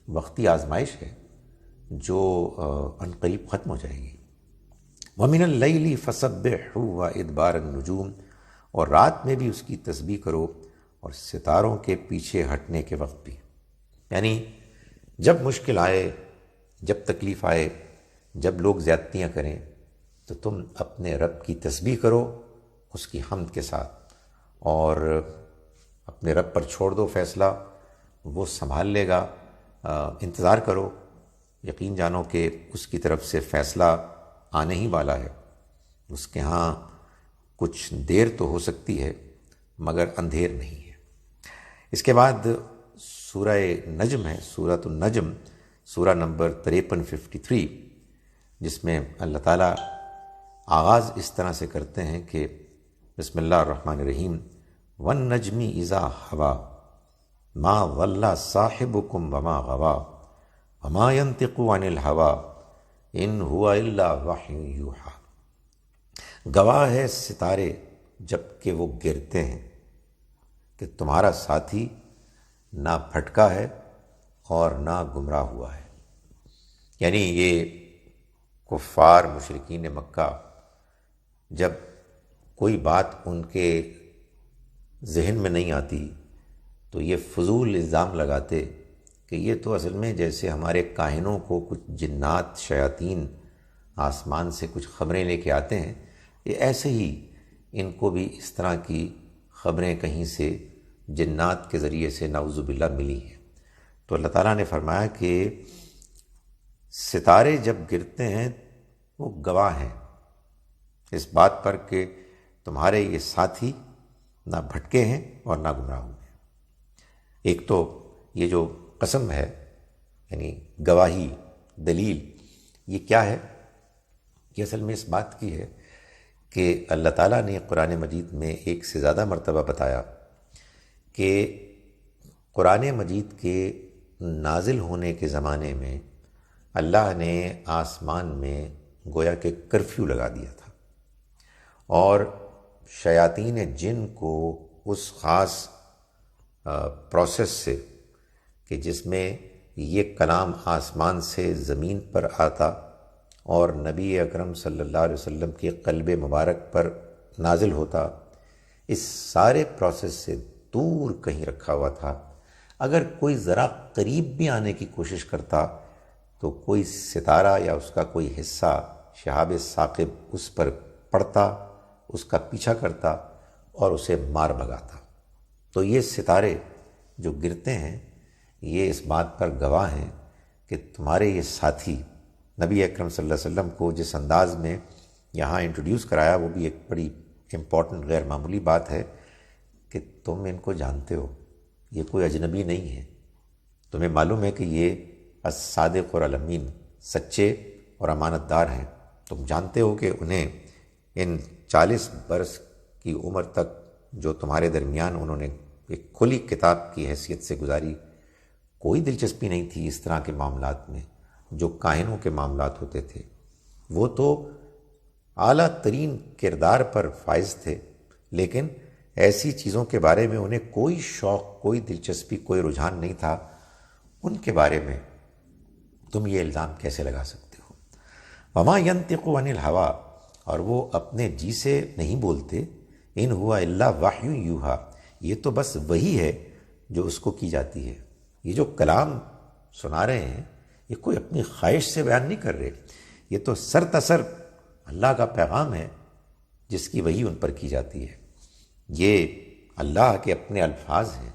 وقتی آزمائش ہے جو عنقریب ختم ہو جائے گی۔ وَمِنَ اللَّيْلِ فَسَبِّحْهُ وَإِدْبَارَ النُّجُومِ، اور رات میں بھی اس کی تسبیح کرو اور ستاروں کے پیچھے ہٹنے کے وقت بھی، یعنی جب مشکل آئے، جب تکلیف آئے، جب لوگ زیادتیاں کریں تو تم اپنے رب کی تسبیح کرو اس کی حمد کے ساتھ، اور اپنے رب پر چھوڑ دو فیصلہ، وہ سنبھال لے گا۔ انتظار کرو، یقین جانو کہ اس کی طرف سے فیصلہ آنے ہی والا ہے۔ اس کے ہاں کچھ دیر تو ہو سکتی ہے مگر اندھیر نہیں ہے۔ اس کے بعد سورہ نجم ہے، سورۃ النجم، سورہ نمبر 53 53، جس میں اللہ تعالیٰ آغاز اس طرح سے کرتے ہیں کہ بسم اللہ الرحمن الرحیم وَالنَّجْمِ إِذَا هَوَىٰ مَا ضَلَّ صَاحِبُكُمْ وَمَا غَوَىٰ وَمَا يَنطِقُ عَنِ الْهَوَىٰ إِنْ هُوَ إِلَّا وَحْيٌ يُوحَىٰ، گواہ ہے ستارے جب کہ وہ گرتے ہیں کہ تمہارا ساتھی نہ بھٹکا ہے اور نہ گمراہ ہوا ہے۔ یعنی یہ کفار مشرکین مکہ جب کوئی بات ان کے ذہن میں نہیں آتی تو یہ فضول الزام لگاتے کہ یہ تو اصل میں جیسے ہمارے کاہنوں کو کچھ جنات شیاطین آسمان سے کچھ خبریں لے کے آتے ہیں، یہ ایسے ہی ان کو بھی اس طرح کی خبریں کہیں سے جنات کے ذریعے سے نعوذ باللہ ملی ہیں۔ تو اللہ تعالیٰ نے فرمایا کہ ستارے جب گرتے ہیں وہ گواہ ہیں اس بات پر کہ تمہارے یہ ساتھی نہ بھٹکے ہیں اور نہ گمراہ ہوئے ہیں۔ ایک تو یہ جو قسم ہے، یعنی گواہی، دلیل، یہ کیا ہے؟ یہ اصل میں اس بات کی ہے کہ اللہ تعالیٰ نے قرآن مجید میں ایک سے زیادہ مرتبہ بتایا کہ قرآن مجید کے نازل ہونے کے زمانے میں اللہ نے آسمان میں گویا کہ کرفیو لگا دیا تھا، اور شیاطین جن کو اس خاص پروسیس سے کہ جس میں یہ کلام آسمان سے زمین پر آتا اور نبی اکرم صلی اللہ علیہ وسلم کے قلب مبارک پر نازل ہوتا، اس سارے پروسیس سے دور کہیں رکھا ہوا تھا۔ اگر کوئی ذرا قریب بھی آنے کی کوشش کرتا تو کوئی ستارہ یا اس کا کوئی حصہ شہاب ثاقب اس پر پڑتا، اس کا پیچھا کرتا اور اسے مار بھگاتا۔ تو یہ ستارے جو گرتے ہیں یہ اس بات پر گواہ ہیں کہ تمہارے یہ ساتھی نبی اکرم صلی اللہ علیہ وسلم کو جس انداز میں یہاں انٹروڈیوس کرایا، وہ بھی ایک بڑی امپورٹنٹ غیر معمولی بات ہے کہ تم ان کو جانتے ہو، یہ کوئی اجنبی نہیں ہے، تمہیں معلوم ہے کہ یہ الصادق اور الامین، سچے اور امانت دار ہیں، تم جانتے ہو کہ انہیں ان 40 برس کی عمر تک جو تمہارے درمیان انہوں نے ایک کھلی کتاب کی حیثیت سے گزاری، کوئی دلچسپی نہیں تھی اس طرح کے معاملات میں جو کاہنوں کے معاملات ہوتے تھے۔ وہ تو اعلیٰ ترین کردار پر فائز تھے، لیکن ایسی چیزوں کے بارے میں انہیں کوئی شوق، کوئی دلچسپی، کوئی رجحان نہیں تھا۔ ان کے بارے میں تم یہ الزام کیسے لگا سکتے ہو؟ وما ينطق عن الهوى، اور وہ اپنے جی سے نہیں بولتے، ان ہوا الا وحی یوحا، یہ تو بس وہی ہے جو اس کو کی جاتی ہے۔ یہ جو کلام سنا رہے ہیں یہ کوئی اپنی خواہش سے بیان نہیں کر رہے، یہ تو سرتاسر اللہ کا پیغام ہے جس کی وحی ان پر کی جاتی ہے۔ یہ اللہ کے اپنے الفاظ ہیں،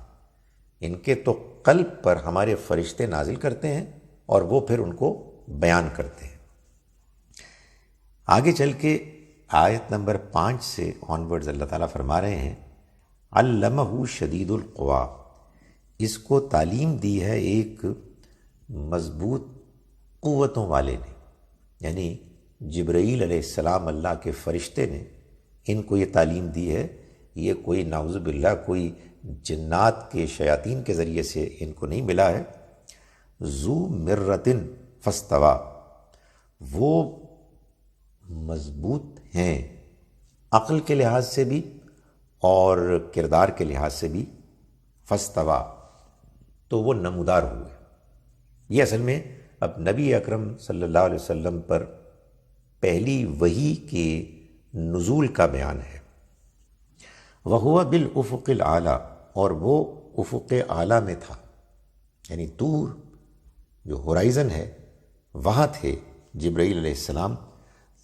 ان کے تو قلب پر ہمارے فرشتے نازل کرتے ہیں اور وہ پھر ان کو بیان کرتے ہیں۔ آگے چل کے آیت نمبر 5 سے آنورڈز اللہ تعالیٰ فرما رہے ہیں علمہ شدید القوا، اس کو تعلیم دی ہے ایک مضبوط قوتوں والے نے، یعنی جبرائیل علیہ السلام اللہ کے فرشتے نے ان کو یہ تعلیم دی ہے۔ یہ کوئی نعوذ باللہ کوئی جنات کے شیاطین کے ذریعے سے ان کو نہیں ملا ہے۔ ذو مرتن فاستوی، وہ مضبوط ہیں عقل کے لحاظ سے بھی اور کردار کے لحاظ سے بھی، فاستوی تو وہ نمودار ہوئے۔ یہ اصل میں اب نبی اکرم صلی اللہ علیہ وسلم پر پہلی وحی کے نزول کا بیان ہے۔ وَهُوَ بِالْأُفُقِ الْأَعْلَى، اور وہ افق اعلیٰ میں تھا، یعنی دور جو ہورائزن ہے وہاں تھے جبرائیل علیہ السلام۔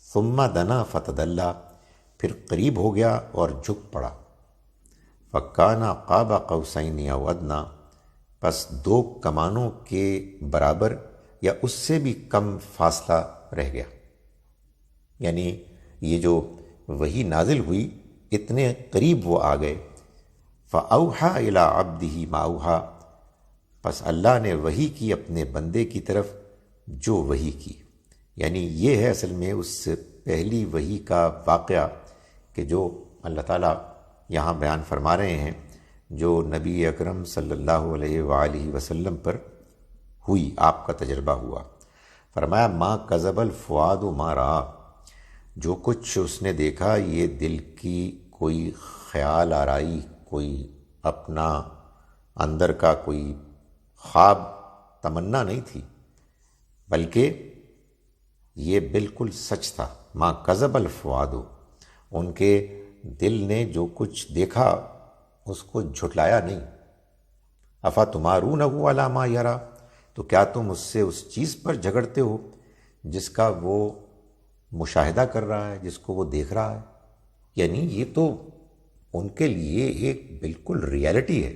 ثم دنا فتدلی، پھر قریب ہو گیا اور جھک پڑا۔ فکانا قاب قوسین او ادنی، پس 2 کمانوں کے برابر یا اس سے بھی کم فاصلہ رہ گیا، یعنی یہ جو وحی نازل ہوئی اتنے قریب وہ آ گئے۔ فاوحیٰ الی عبدہ ما اوحیٰ، پس اللہ نے وحی کی اپنے بندے کی طرف جو وحی کی، یعنی یہ ہے اصل میں اس سے پہلی وحی کا واقعہ کہ جو اللہ تعالیٰ یہاں بیان فرما رہے ہیں، جو نبی اکرم صلی اللہ علیہ وآلہ وسلم پر ہوئی، آپ کا تجربہ ہوا۔ فرمایا ما کذب الفؤاد ما رأى، جو کچھ اس نے دیکھا یہ دل کی کوئی خیال آرائی، کوئی اپنا اندر کا کوئی خواب تمنا نہیں تھی، بلکہ یہ بالکل سچ تھا۔ ما کذب الفؤاد، ان کے دل نے جو کچھ دیکھا اس کو جھٹلایا نہیں۔ افاتمارونہ علی ما یری، تو کیا تم اس سے اس چیز پر جھگڑتے ہو جس کا وہ مشاہدہ کر رہا ہے، جس کو وہ دیکھ رہا ہے؟ یعنی یہ تو ان کے لیے ایک بالکل ریالٹی ہے،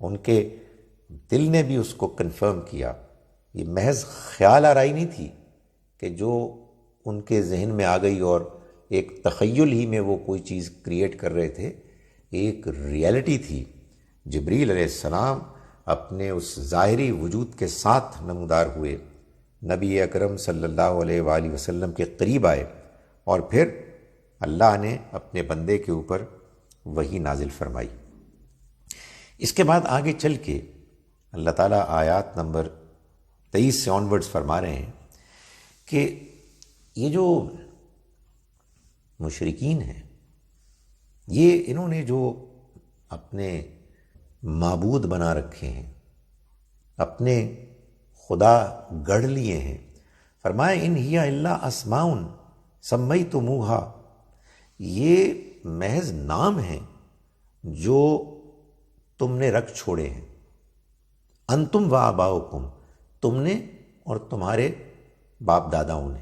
ان کے دل نے بھی اس کو کنفرم کیا۔ یہ محض خیال آرائی نہیں تھی کہ جو ان کے ذہن میں آ گئی اور ایک تخیل ہی میں وہ کوئی چیز کریٹ کر رہے تھے، ایک ریالٹی تھی۔ جبریل علیہ السلام اپنے اس ظاہری وجود کے ساتھ نمودار ہوئے، نبی اکرم صلی اللہ علیہ وآلہ وسلم کے قریب آئے، اور پھر اللہ نے اپنے بندے کے اوپر وحی نازل فرمائی۔ اس کے بعد آگے چل کے اللہ تعالیٰ آیات نمبر 23 سے آنورڈز فرما رہے ہیں کہ یہ جو مشرکین ہیں، یہ انہوں نے جو اپنے معبود بنا رکھے ہیں، اپنے خدا گڑھ لیے ہیں، فرمائے ان ہی الا اسماء سمیتموہا، یہ محض نام ہیں جو تم نے رکھ چھوڑے ہیں، انتم و آباؤکم، تم نے اور تمہارے باپ داداؤں نے،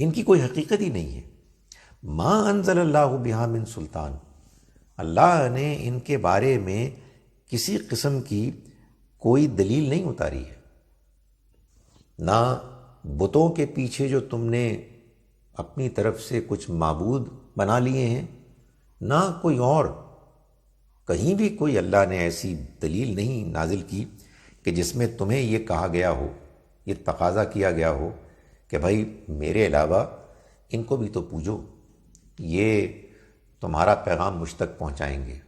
ان کی کوئی حقیقت ہی نہیں ہے۔ ما انزل اللہ بہا من سلطان، اللہ نے ان کے بارے میں کسی قسم کی کوئی دلیل نہیں اتاری ہے۔ نہ بتوں کے پیچھے جو تم نے اپنی طرف سے کچھ معبود بنا لیے ہیں، نہ کوئی اور، کہیں بھی کوئی اللہ نے ایسی دلیل نہیں نازل کی کہ جس میں تمہیں یہ کہا گیا ہو، یہ تقاضا کیا گیا ہو کہ بھائی میرے علاوہ ان کو بھی تو پوجو، یہ تمہارا پیغام مجھ تک پہنچائیں گے۔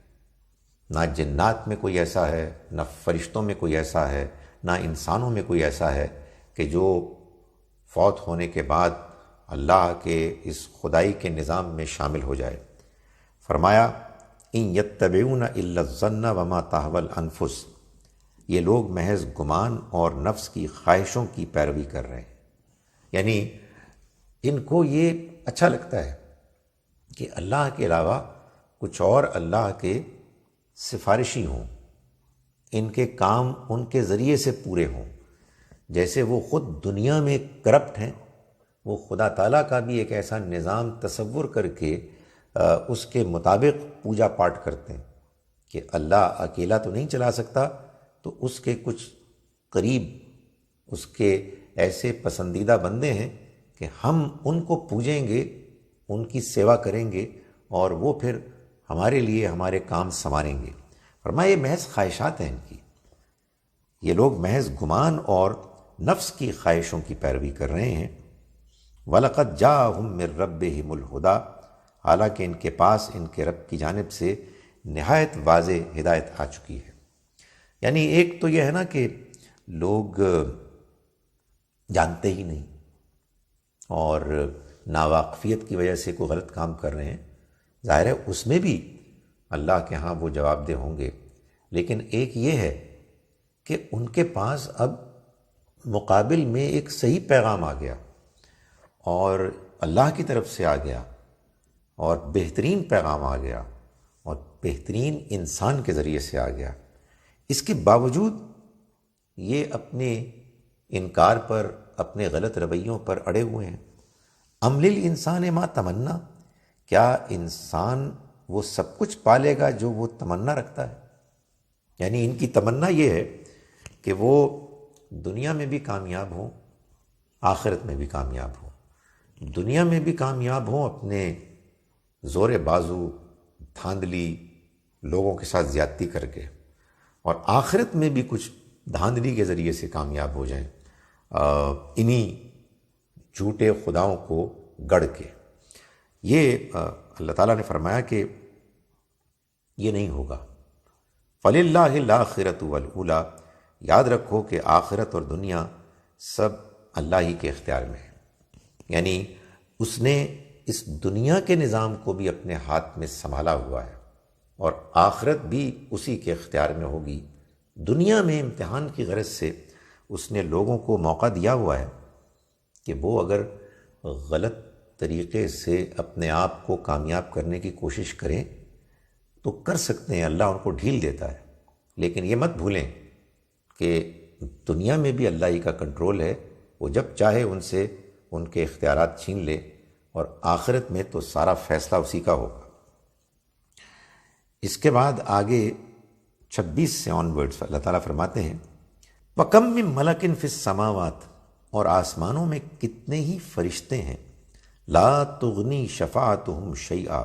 نہ جنات میں کوئی ایسا ہے، نہ فرشتوں میں کوئی ایسا ہے، نہ انسانوں میں کوئی ایسا ہے کہ جو فوت ہونے کے بعد اللہ کے اس خدائی کے نظام میں شامل ہو جائے۔ فرمایا ان یتبعون الا الظن وما تهوی الانفس، یہ لوگ محض گمان اور نفس کی خواہشوں کی پیروی کر رہے ہیں۔ یعنی ان کو یہ اچھا لگتا ہے کہ اللہ کے علاوہ کچھ اور اللہ کے سفارشی ہوں، ان کے کام ان کے ذریعے سے پورے ہوں۔ جیسے وہ خود دنیا میں کرپٹ ہیں، وہ خدا تعالیٰ کا بھی ایک ایسا نظام تصور کر کے اس کے مطابق پوجا پاٹ کرتے ہیں کہ اللہ اکیلا تو نہیں چلا سکتا، تو اس کے کچھ قریب اس کے ایسے پسندیدہ بندے ہیں کہ ہم ان کو پوجیں گے، ان کی سیوا کریں گے، اور وہ پھر ہمارے لیے ہمارے کام سنواریں گے۔ فرمایا یہ محض خواہشات ہیں ان کی، یہ لوگ محض گمان اور نفس کی خواہشوں کی پیروی کر رہے ہیں۔ وَلَقَدْ جَاءَهُم مِّن رَّبِّهِمُ الْهُدَىٰ، حالانکہ ان کے پاس ان کے رب کی جانب سے نہایت واضح ہدایت آ چکی ہے۔ یعنی ایک تو یہ ہے نا کہ لوگ جانتے ہی نہیں اور ناواقفیت کی وجہ سے کوئی غلط کام کر رہے ہیں، ظاہر ہے اس میں بھی اللہ کے ہاں وہ جواب دہ ہوں گے۔ لیکن ایک یہ ہے کہ ان کے پاس اب مقابل میں ایک صحیح پیغام آ گیا، اور اللہ کی طرف سے آ گیا، اور بہترین پیغام آ گیا، اور بہترین انسان کے ذریعے سے آ گیا۔ اس کے باوجود یہ اپنے انکار پر، اپنے غلط رویوں پر اڑے ہوئے ہیں۔ ام للانسان ما تمنا، کیا انسان وہ سب کچھ پالے گا جو وہ تمنا رکھتا ہے؟ یعنی ان کی تمنا یہ ہے کہ وہ دنیا میں بھی کامیاب ہوں، آخرت میں بھی کامیاب ہوں۔ دنیا میں بھی کامیاب ہوں اپنے زور بازو، دھاندلی، لوگوں کے ساتھ زیادتی کر کے، اور آخرت میں بھی کچھ دھاندلی کے ذریعے سے کامیاب ہو جائیں، انہی جھوٹے خداؤں کو گڑھ کے۔ یہ اللہ تعالیٰ نے فرمایا کہ یہ نہیں ہوگا۔ فَلِلَّهِ الْآخِرَةُ وَالْأُولَىٰ، یاد رکھو کہ آخرت اور دنیا سب اللہ ہی کے اختیار میں ہے۔ یعنی اس نے اس دنیا کے نظام کو بھی اپنے ہاتھ میں سنبھالا ہوا ہے، اور آخرت بھی اسی کے اختیار میں ہوگی۔ دنیا میں امتحان کی غرض سے اس نے لوگوں کو موقع دیا ہوا ہے کہ وہ اگر غلط طریقے سے اپنے آپ کو کامیاب کرنے کی کوشش کریں تو کر سکتے ہیں، اللہ ان کو ڈھیل دیتا ہے۔ لیکن یہ مت بھولیں کہ دنیا میں بھی اللہ ہی کا کنٹرول ہے، وہ جب چاہے ان سے ان کے اختیارات چھین لے، اور آخرت میں تو سارا فیصلہ اسی کا ہوگا۔ اس کے بعد آگے 26 سے آن ورڈز اللہ تعالیٰ فرماتے ہیں وَكَم مِّن مَلَكٍ فِي السَّمَاوَاتِ، اور آسمانوں میں کتنے ہی فرشتے ہیں، لا تغنی شفاعتہم شیئا،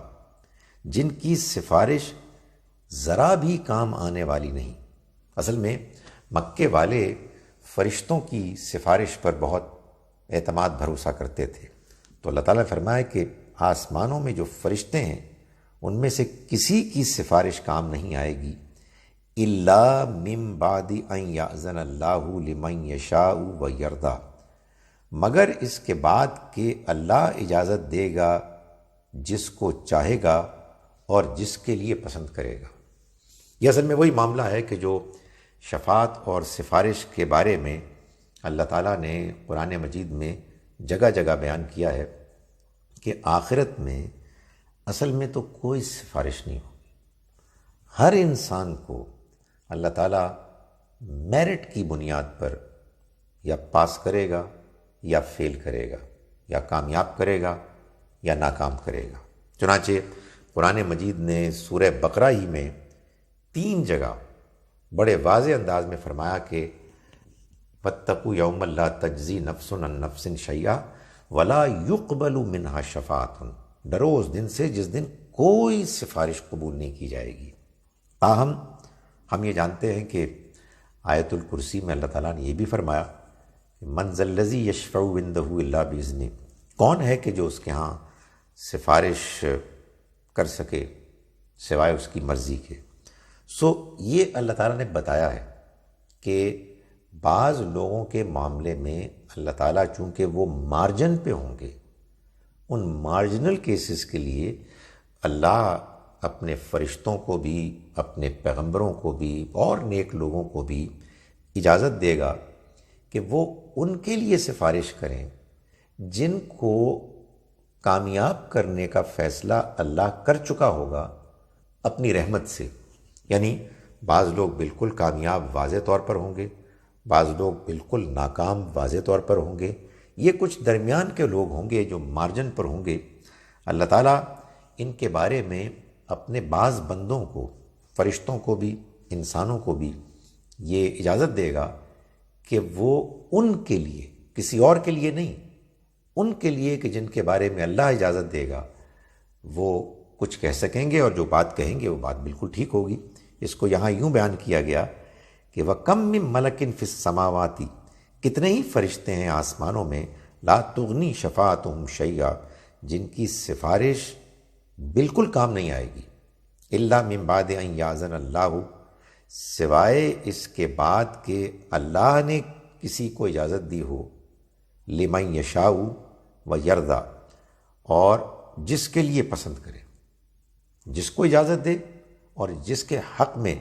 جن کی سفارش ذرا بھی کام آنے والی نہیں۔ اصل میں مکے والے فرشتوں کی سفارش پر بہت اعتماد بھروسہ کرتے تھے، تو اللہ تعالیٰ نے فرمایا کہ آسمانوں میں جو فرشتے ہیں ان میں سے کسی کی سفارش کام نہیں آئے گی، الا من بعد ان یأذن اللہ لمن یشاء ویرضی، مگر اس کے بعد کہ اللہ اجازت دے گا جس کو چاہے گا اور جس کے لیے پسند کرے گا۔ یہ اصل میں وہی معاملہ ہے کہ جو شفاعت اور سفارش کے بارے میں اللہ تعالیٰ نے قرآن مجید میں جگہ جگہ بیان کیا ہے کہ آخرت میں اصل میں تو کوئی سفارش نہیں ہو، ہر انسان کو اللہ تعالیٰ میرٹ کی بنیاد پر یا پاس کرے گا یا فیل کرے گا، یا کامیاب کرے گا یا ناکام کرے گا۔ چنانچہ قرآن مجید نے سورہ بقرہ ہی میں 3 جگہ بڑے واضح انداز میں فرمایا کہ وَاتَّقُوا يَوْمًا لَا تَجْزِي نَفْسٌ عَن نَفْسٍ شَيْئًا وَلَا يُقْبَلُ مِنْهَا شَفَاعَةٌ، ڈرو اس دن سے جس دن کوئی سفارش قبول نہیں کی جائے گی۔ تاہم ہم یہ جانتے ہیں کہ آیت الکرسی میں اللہ تعالیٰ نے یہ بھی فرمایا کہ مَنْ ذَا الَّذِي يَشْفَعُ عِنْدَهُ إِلَّا بِإِذْنِهِ، کون ہے کہ جو اس کے ہاں سفارش کر سکے سوائے اس کی مرضی کے۔ یہ اللہ تعالیٰ نے بتایا ہے کہ بعض لوگوں کے معاملے میں اللہ تعالیٰ چونکہ وہ مارجن پہ ہوں گے، ان مارجنل کیسز کے لیے اللہ اپنے فرشتوں کو بھی، اپنے پیغمبروں کو بھی اور نیک لوگوں کو بھی اجازت دے گا کہ وہ ان کے لیے سفارش کریں جن کو کامیاب کرنے کا فیصلہ اللہ کر چکا ہوگا اپنی رحمت سے۔ یعنی بعض لوگ بالکل کامیاب واضح طور پر ہوں گے، بعض لوگ بالکل ناکام واضح طور پر ہوں گے، یہ کچھ درمیان کے لوگ ہوں گے جو مارجن پر ہوں گے۔ اللہ تعالیٰ ان کے بارے میں اپنے بعض بندوں کو، فرشتوں کو بھی، انسانوں کو بھی یہ اجازت دے گا کہ وہ ان کے لیے، کسی اور کے لیے نہیں، ان کے لیے کہ جن کے بارے میں اللہ اجازت دے گا وہ کچھ کہہ سکیں گے، اور جو بات کہیں گے وہ بات بالکل ٹھیک ہوگی۔ اس کو یہاں یوں بیان کیا گیا کہ وَكَم مِّن مَلَكٍ فِي السَّمَاوَاتِ، کتنے ہی فرشتے ہیں آسمانوں میں، لا تغنی شفاعتہم شیئا، جن کی سفارش بالکل کام نہیں آئے گی، الا من بعد ان یاذن اللہ، سوائے اس کے بعد کہ اللہ نے کسی کو اجازت دی ہو، لمن یشاء ویرضی، اور جس کے لیے پسند کرے، جس کو اجازت دے اور جس کے حق میں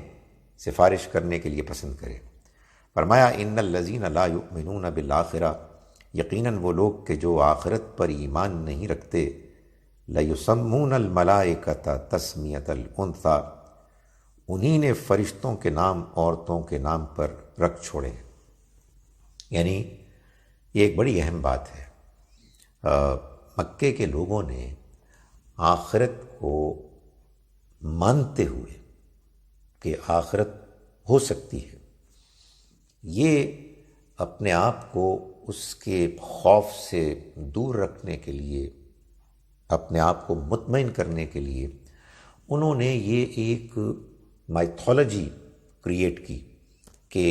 سفارش کرنے کے لیے پسند کرے۔ فرمایا ان الذین لا یؤمنون بالآخرہ، یقیناً وہ لوگ کہ جو آخرت پر ایمان نہیں رکھتے، لیسمون الملائکۃ تسمیۃ الانثی، انہی نے فرشتوں کے نام عورتوں کے نام پر رکھ چھوڑے۔ یعنی یہ ایک بڑی اہم بات ہے۔ مکے کے لوگوں نے آخرت کو مانتے ہوئے کہ آخرت ہو سکتی ہے، یہ اپنے آپ کو اس کے خوف سے دور رکھنے کے لیے، اپنے آپ کو مطمئن کرنے کے لیے انہوں نے یہ ایک مائتھولوجی کریٹ کی کہ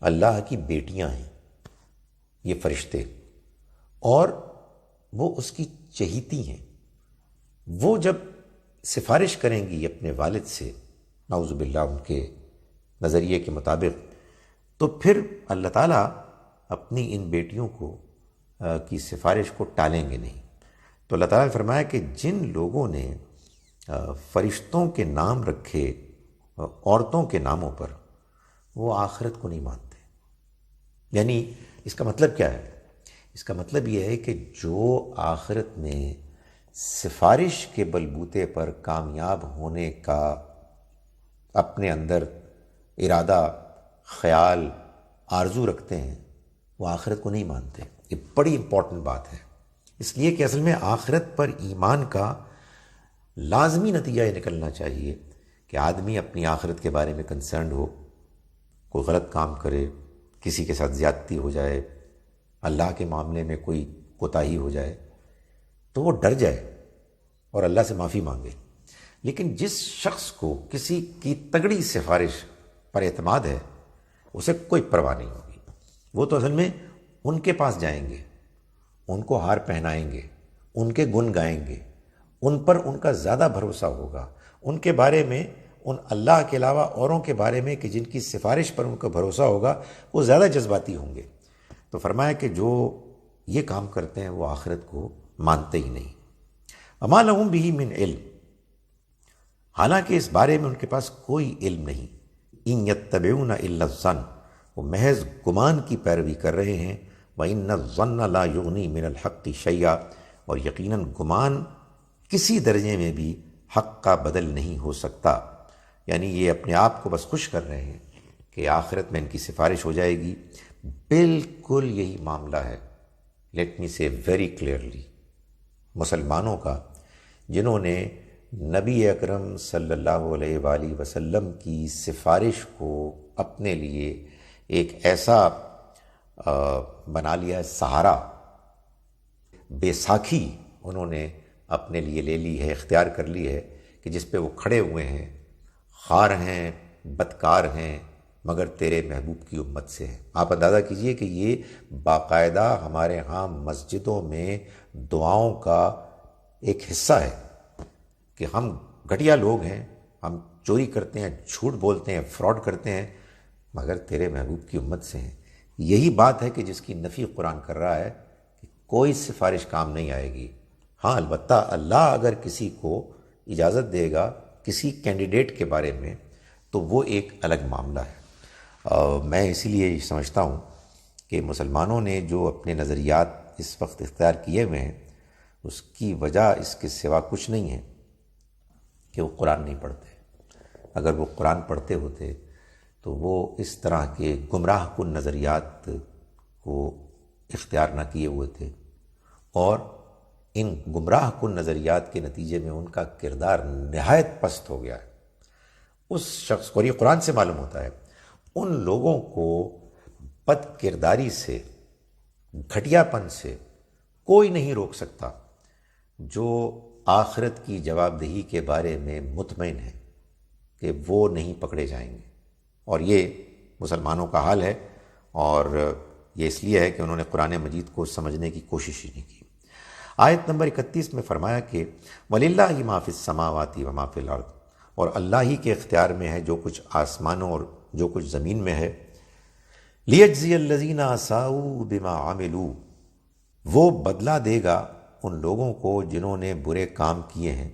اللہ کی بیٹیاں ہیں یہ فرشتے، اور وہ اس کی چہیتی ہیں۔ وہ جب سفارش کریں گی اپنے والد سے، نعوذ باللہ ان کے نظریے کے مطابق، تو پھر اللہ تعالیٰ اپنی ان بیٹیوں کو کی سفارش کو ٹالیں گے نہیں۔ تو اللہ تعالیٰ نے فرمایا کہ جن لوگوں نے فرشتوں کے نام رکھے عورتوں کے ناموں پر، وہ آخرت کو نہیں مانتے۔ یعنی اس کا مطلب کیا ہے؟ اس کا مطلب یہ ہے کہ جو آخرت میں سفارش کے بلبوتے پر کامیاب ہونے کا اپنے اندر ارادہ، خیال، آرزو رکھتے ہیں وہ آخرت کو نہیں مانتے. یہ بڑی امپورٹنٹ بات ہے، اس لیے کہ اصل میں آخرت پر ایمان کا لازمی نتیجہ یہ نکلنا چاہیے کہ آدمی اپنی آخرت کے بارے میں کنسرنڈ ہو. کوئی غلط کام کرے، کسی کے ساتھ زیادتی ہو جائے، اللہ کے معاملے میں کوئی کوتاہی ہو جائے تو وہ ڈر جائے اور اللہ سے معافی مانگے. لیکن جس شخص کو کسی کی تگڑی سفارش پر اعتماد ہے اسے کوئی پرواہ نہیں ہوگی. وہ تو اصل میں ان کے پاس جائیں گے، ان کو ہار پہنائیں گے، ان کے گن گائیں گے، ان پر ان کا زیادہ بھروسہ ہوگا. ان کے بارے میں، ان اللہ کے علاوہ اوروں کے بارے میں کہ جن کی سفارش پر ان کا بھروسہ ہوگا وہ زیادہ جذباتی ہوں گے. تو فرمایا کہ جو یہ کام کرتے ہیں وہ آخرت کو مانتے ہی نہیں. وما لہم بہ من علم، حالانکہ اس بارے میں ان کے پاس کوئی علم نہیں. ان یتبعون الا الظن، وہ محض گمان کی پیروی کر رہے ہیں. وان الظن لا یغنی من الحق شیئا، اور یقیناً گمان کسی درجے میں بھی حق کا بدل نہیں ہو سکتا. یعنی یہ اپنے آپ کو بس خوش کر رہے ہیں کہ آخرت میں ان کی سفارش ہو جائے گی. بالکل یہی معاملہ ہے، لیٹ می سے ویری کلیئرلی، مسلمانوں کا، جنہوں نے نبی اکرم صلی اللہ علیہ وآلہ وسلم کی سفارش کو اپنے لیے ایک ایسا بنا لیا ہے سہارا، بیساکھی انہوں نے اپنے لیے لے لی ہے، اختیار کر لی ہے کہ جس پہ وہ کھڑے ہوئے ہیں. خار ہیں، بدکار ہیں، مگر تیرے محبوب کی امت سے ہیں. آپ اندازہ کیجئے کہ یہ باقاعدہ ہمارے ہاں مسجدوں میں دعاؤں کا ایک حصہ ہے کہ ہم گھٹیا لوگ ہیں، ہم چوری کرتے ہیں، جھوٹ بولتے ہیں، فراڈ کرتے ہیں، مگر تیرے محبوب کی امت سے ہیں. یہی بات ہے کہ جس کی نفی قرآن کر رہا ہے کہ کوئی سفارش کام نہیں آئے گی. ہاں البتہ اللہ اگر کسی کو اجازت دے گا کسی کینڈیڈیٹ کے بارے میں تو وہ ایک الگ معاملہ ہے. میں اسی لیے سمجھتا ہوں کہ مسلمانوں نے جو اپنے نظریات اس وقت اختیار کیے ہوئے ہیں اس کی وجہ اس کے سوا کچھ نہیں ہے کہ وہ قرآن نہیں پڑھتے. اگر وہ قرآن پڑھتے ہوتے تو وہ اس طرح کے گمراہ کن نظریات کو اختیار نہ کیے ہوئے تھے، اور ان گمراہ کن نظریات کے نتیجے میں ان کا کردار نہایت پست ہو گیا ہے. اس شخص کو، اور یہ قرآن سے معلوم ہوتا ہے، ان لوگوں کو بد کرداری سے، گھٹیا پن سے کوئی نہیں روک سکتا جو آخرت کی جواب دہی کے بارے میں مطمئن ہے کہ وہ نہیں پکڑے جائیں گے. اور یہ مسلمانوں کا حال ہے، اور یہ اس لیے ہے کہ انہوں نے قرآن مجید کو سمجھنے کی کوشش ہی نہیں کی. آیت نمبر 31 میں فرمایا کہ وَلِلَّهِ مَا فِي السَّمَاوَاتِ وَمَا فِي الْأَرْضِ، اور اللہ ہی کے اختیار میں ہے جو کچھ آسمانوں اور جو کچھ زمین میں ہے. لِيَجْزِيَ الَّذِينَ أَسَاءُوا بِمَا عَمِلُوا، وہ بدلہ دے گا ان لوگوں کو جنہوں نے برے کام کیے ہیں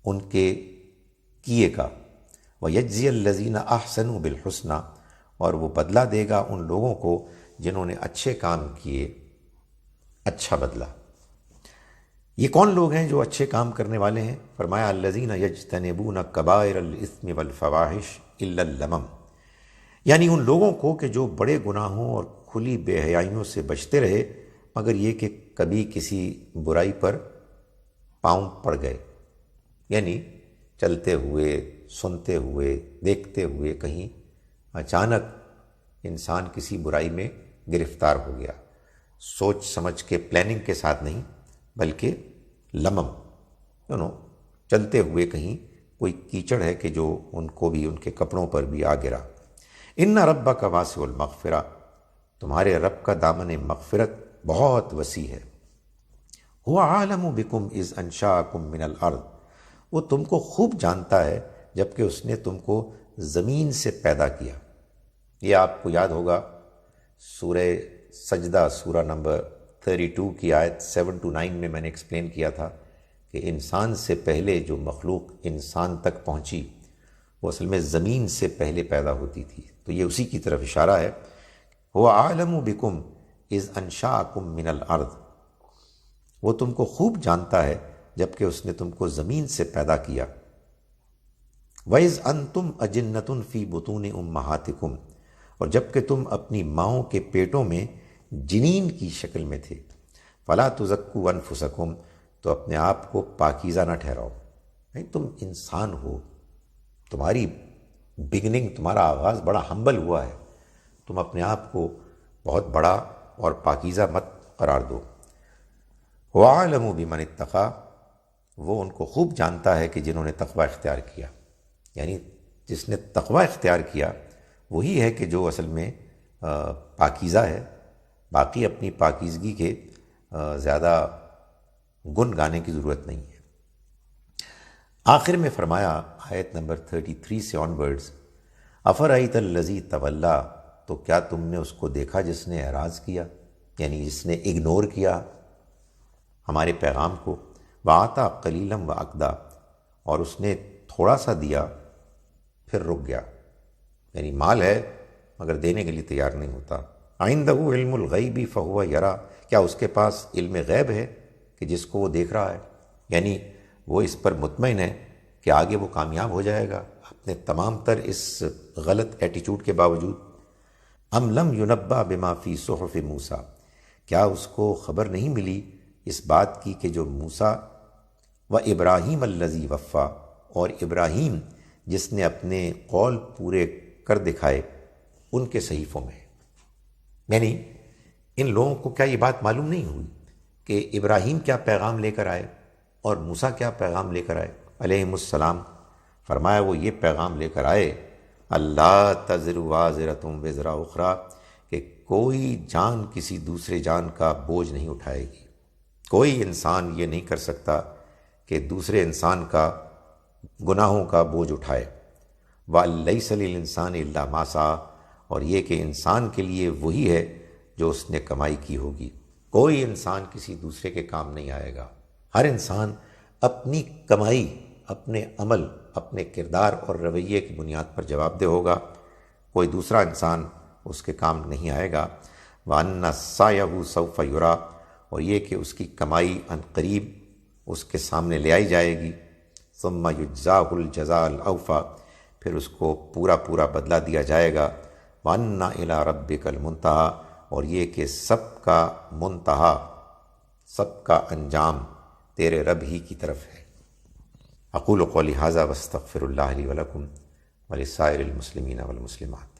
ان کے کیے کا. وَيَجْزِيَ الَّذِينَ أَحْسَنُوا بِالْحُسْنَى، اور وہ بدلہ دے گا ان لوگوں کو جنہوں نے اچھے کام کیے اچھا بدلہ. یہ کون لوگ ہیں جو اچھے کام کرنے والے ہیں؟ فرمایا الذین یجتنبون کبائر الاثم والفواحش الا اللمم، یعنی ان لوگوں کو کہ جو بڑے گناہوں اور کھلی بے حیائیوں سے بچتے رہے مگر یہ کہ کبھی کسی برائی پر پاؤں پڑ گئے. یعنی چلتے ہوئے، سنتے ہوئے، دیکھتے ہوئے کہیں اچانک انسان کسی برائی میں گرفتار ہو گیا، سوچ سمجھ کے، پلاننگ کے ساتھ نہیں، بلکہ لمم، چلتے ہوئے کہیں کوئی کیچڑ ہے کہ جو ان کو بھی، ان کے کپڑوں پر بھی آ گرا. ان ربک واسع المغفرہ، تمہارے رب کا دامن مغفرت بہت وسیع ہے. هو عالم بکم اذ انشاکم من الارض، وہ تم کو خوب جانتا ہے جبکہ اس نے تم کو زمین سے پیدا کیا. یہ آپ کو یاد ہوگا سورہ سجدہ، سورہ نمبر 32 کی آیت 7 to 9 میں نے ایکسپلین کیا تھا کہ انسان سے پہلے جو مخلوق انسان تک پہنچی وہ اصل میں زمین سے پہلے پیدا ہوتی تھی. تو یہ اسی کی طرف اشارہ ہے. هو عالم بکم اذ انشاکم من الارض، وہ تم کو خوب جانتا ہے جبکہ اس نے تم کو زمین سے پیدا کیا. وَإِذْ أَنْتُمْ أَجِنَّةٌ فِي بُطُونِ أُمَّهَاتِكُمْ، اور جب کہ تم اپنی ماؤں کے پیٹوں میں جنین کی شکل میں تھے، فلا تزکوا انفسکم، تو اپنے آپ کو پاکیزہ نہ ٹھہراؤ. نہیں، تم انسان ہو، تمہاری بگننگ، تمہارا آغاز بڑا ہمبل ہوا ہے، تم اپنے آپ کو بہت بڑا اور پاکیزہ مت قرار دو. وَأَعْلَمُ بِمَنِ اتَّقَى، وہ ان کو خوب جانتا ہے کہ جنہوں نے تقوی اختیار کیا. یعنی جس نے تقوی اختیار کیا وہی ہے کہ جو اصل میں پاکیزہ ہے. باقی اپنی پاکیزگی کے زیادہ گن گانے کی ضرورت نہیں ہے. آخر میں فرمایا آیت نمبر 33 سے آنورڈز، افرأیت الذی تولی، تو کیا تم نے اس کو دیکھا جس نے اعراض کیا، یعنی جس نے اگنور کیا ہمارے پیغام کو. وَآتَى قَلِيلًا وَأَكْدَى، اور اس نے تھوڑا سا دیا پھر رک گیا، یعنی مال ہے مگر دینے کے لیے تیار نہیں ہوتا. عِندَهُ عِلْمُ الْغَيْبِ فَهُوَ يَرَى، کیا اس کے پاس علم غیب ہے کہ جس کو وہ دیکھ رہا ہے، یعنی وہ اس پر مطمئن ہے کہ آگے وہ کامیاب ہو جائے گا اپنے تمام تر اس غلط ایٹیچوڈ کے باوجود. ام لم ينبأ بما فی صحف موسیٰ، کیا اس کو خبر نہیں ملی اس بات کی کہ جو موسیٰ و ابراہیم الذی وفا، اور ابراہیم جس نے اپنے قول پورے کر دکھائے، ان کے صحیفوں میں. یعنی ان لوگوں کو کیا یہ بات معلوم نہیں ہوئی کہ ابراہیم کیا پیغام لے کر آئے اور موسیٰ کیا پیغام لے کر آئے علیہم السلام؟ فرمایا وہ یہ پیغام لے کر آئے، اللہ تزر وازرۃ وزر اخری، کہ کوئی جان کسی دوسرے جان کا بوجھ نہیں اٹھائے گی. کوئی انسان یہ نہیں کر سکتا کہ دوسرے انسان کا گناہوں کا بوجھ اٹھائے. وَلَيْسَ لِلْإِنسَانِ إِلَّا مَا سَعَى، اور یہ کہ انسان کے لیے وہی ہے جو اس نے کمائی کی ہوگی. کوئی انسان کسی دوسرے کے کام نہیں آئے گا. ہر انسان اپنی کمائی، اپنے عمل، اپنے کردار اور رویے کی بنیاد پر جواب دہ ہوگا. کوئی دوسرا انسان اس کے کام نہیں آئے گا. وَأَنَّ سَعْيَهُ سَوْفَ يُرَىٰ، اور یہ کہ اس کی کمائی عن قریب اس کے سامنے لے آئی جائے گی. ثُمَّ يُجْزَاهُ الْجَزَاءَ الْأَوْفَىٰ، پھر اس کو پورا پورا بدلہ دیا جائے گا. وَأَنَّ إِلَىٰ رَبِّكَ الْمُنتَهَىٰ، اور یہ کہ سب کا منتہا، سب کا انجام تیرے رب ہی کی طرف ہے. اقول قولی ھذا واستغفر اللہ لی ولکم ولسائر المسلمین والمسلمات.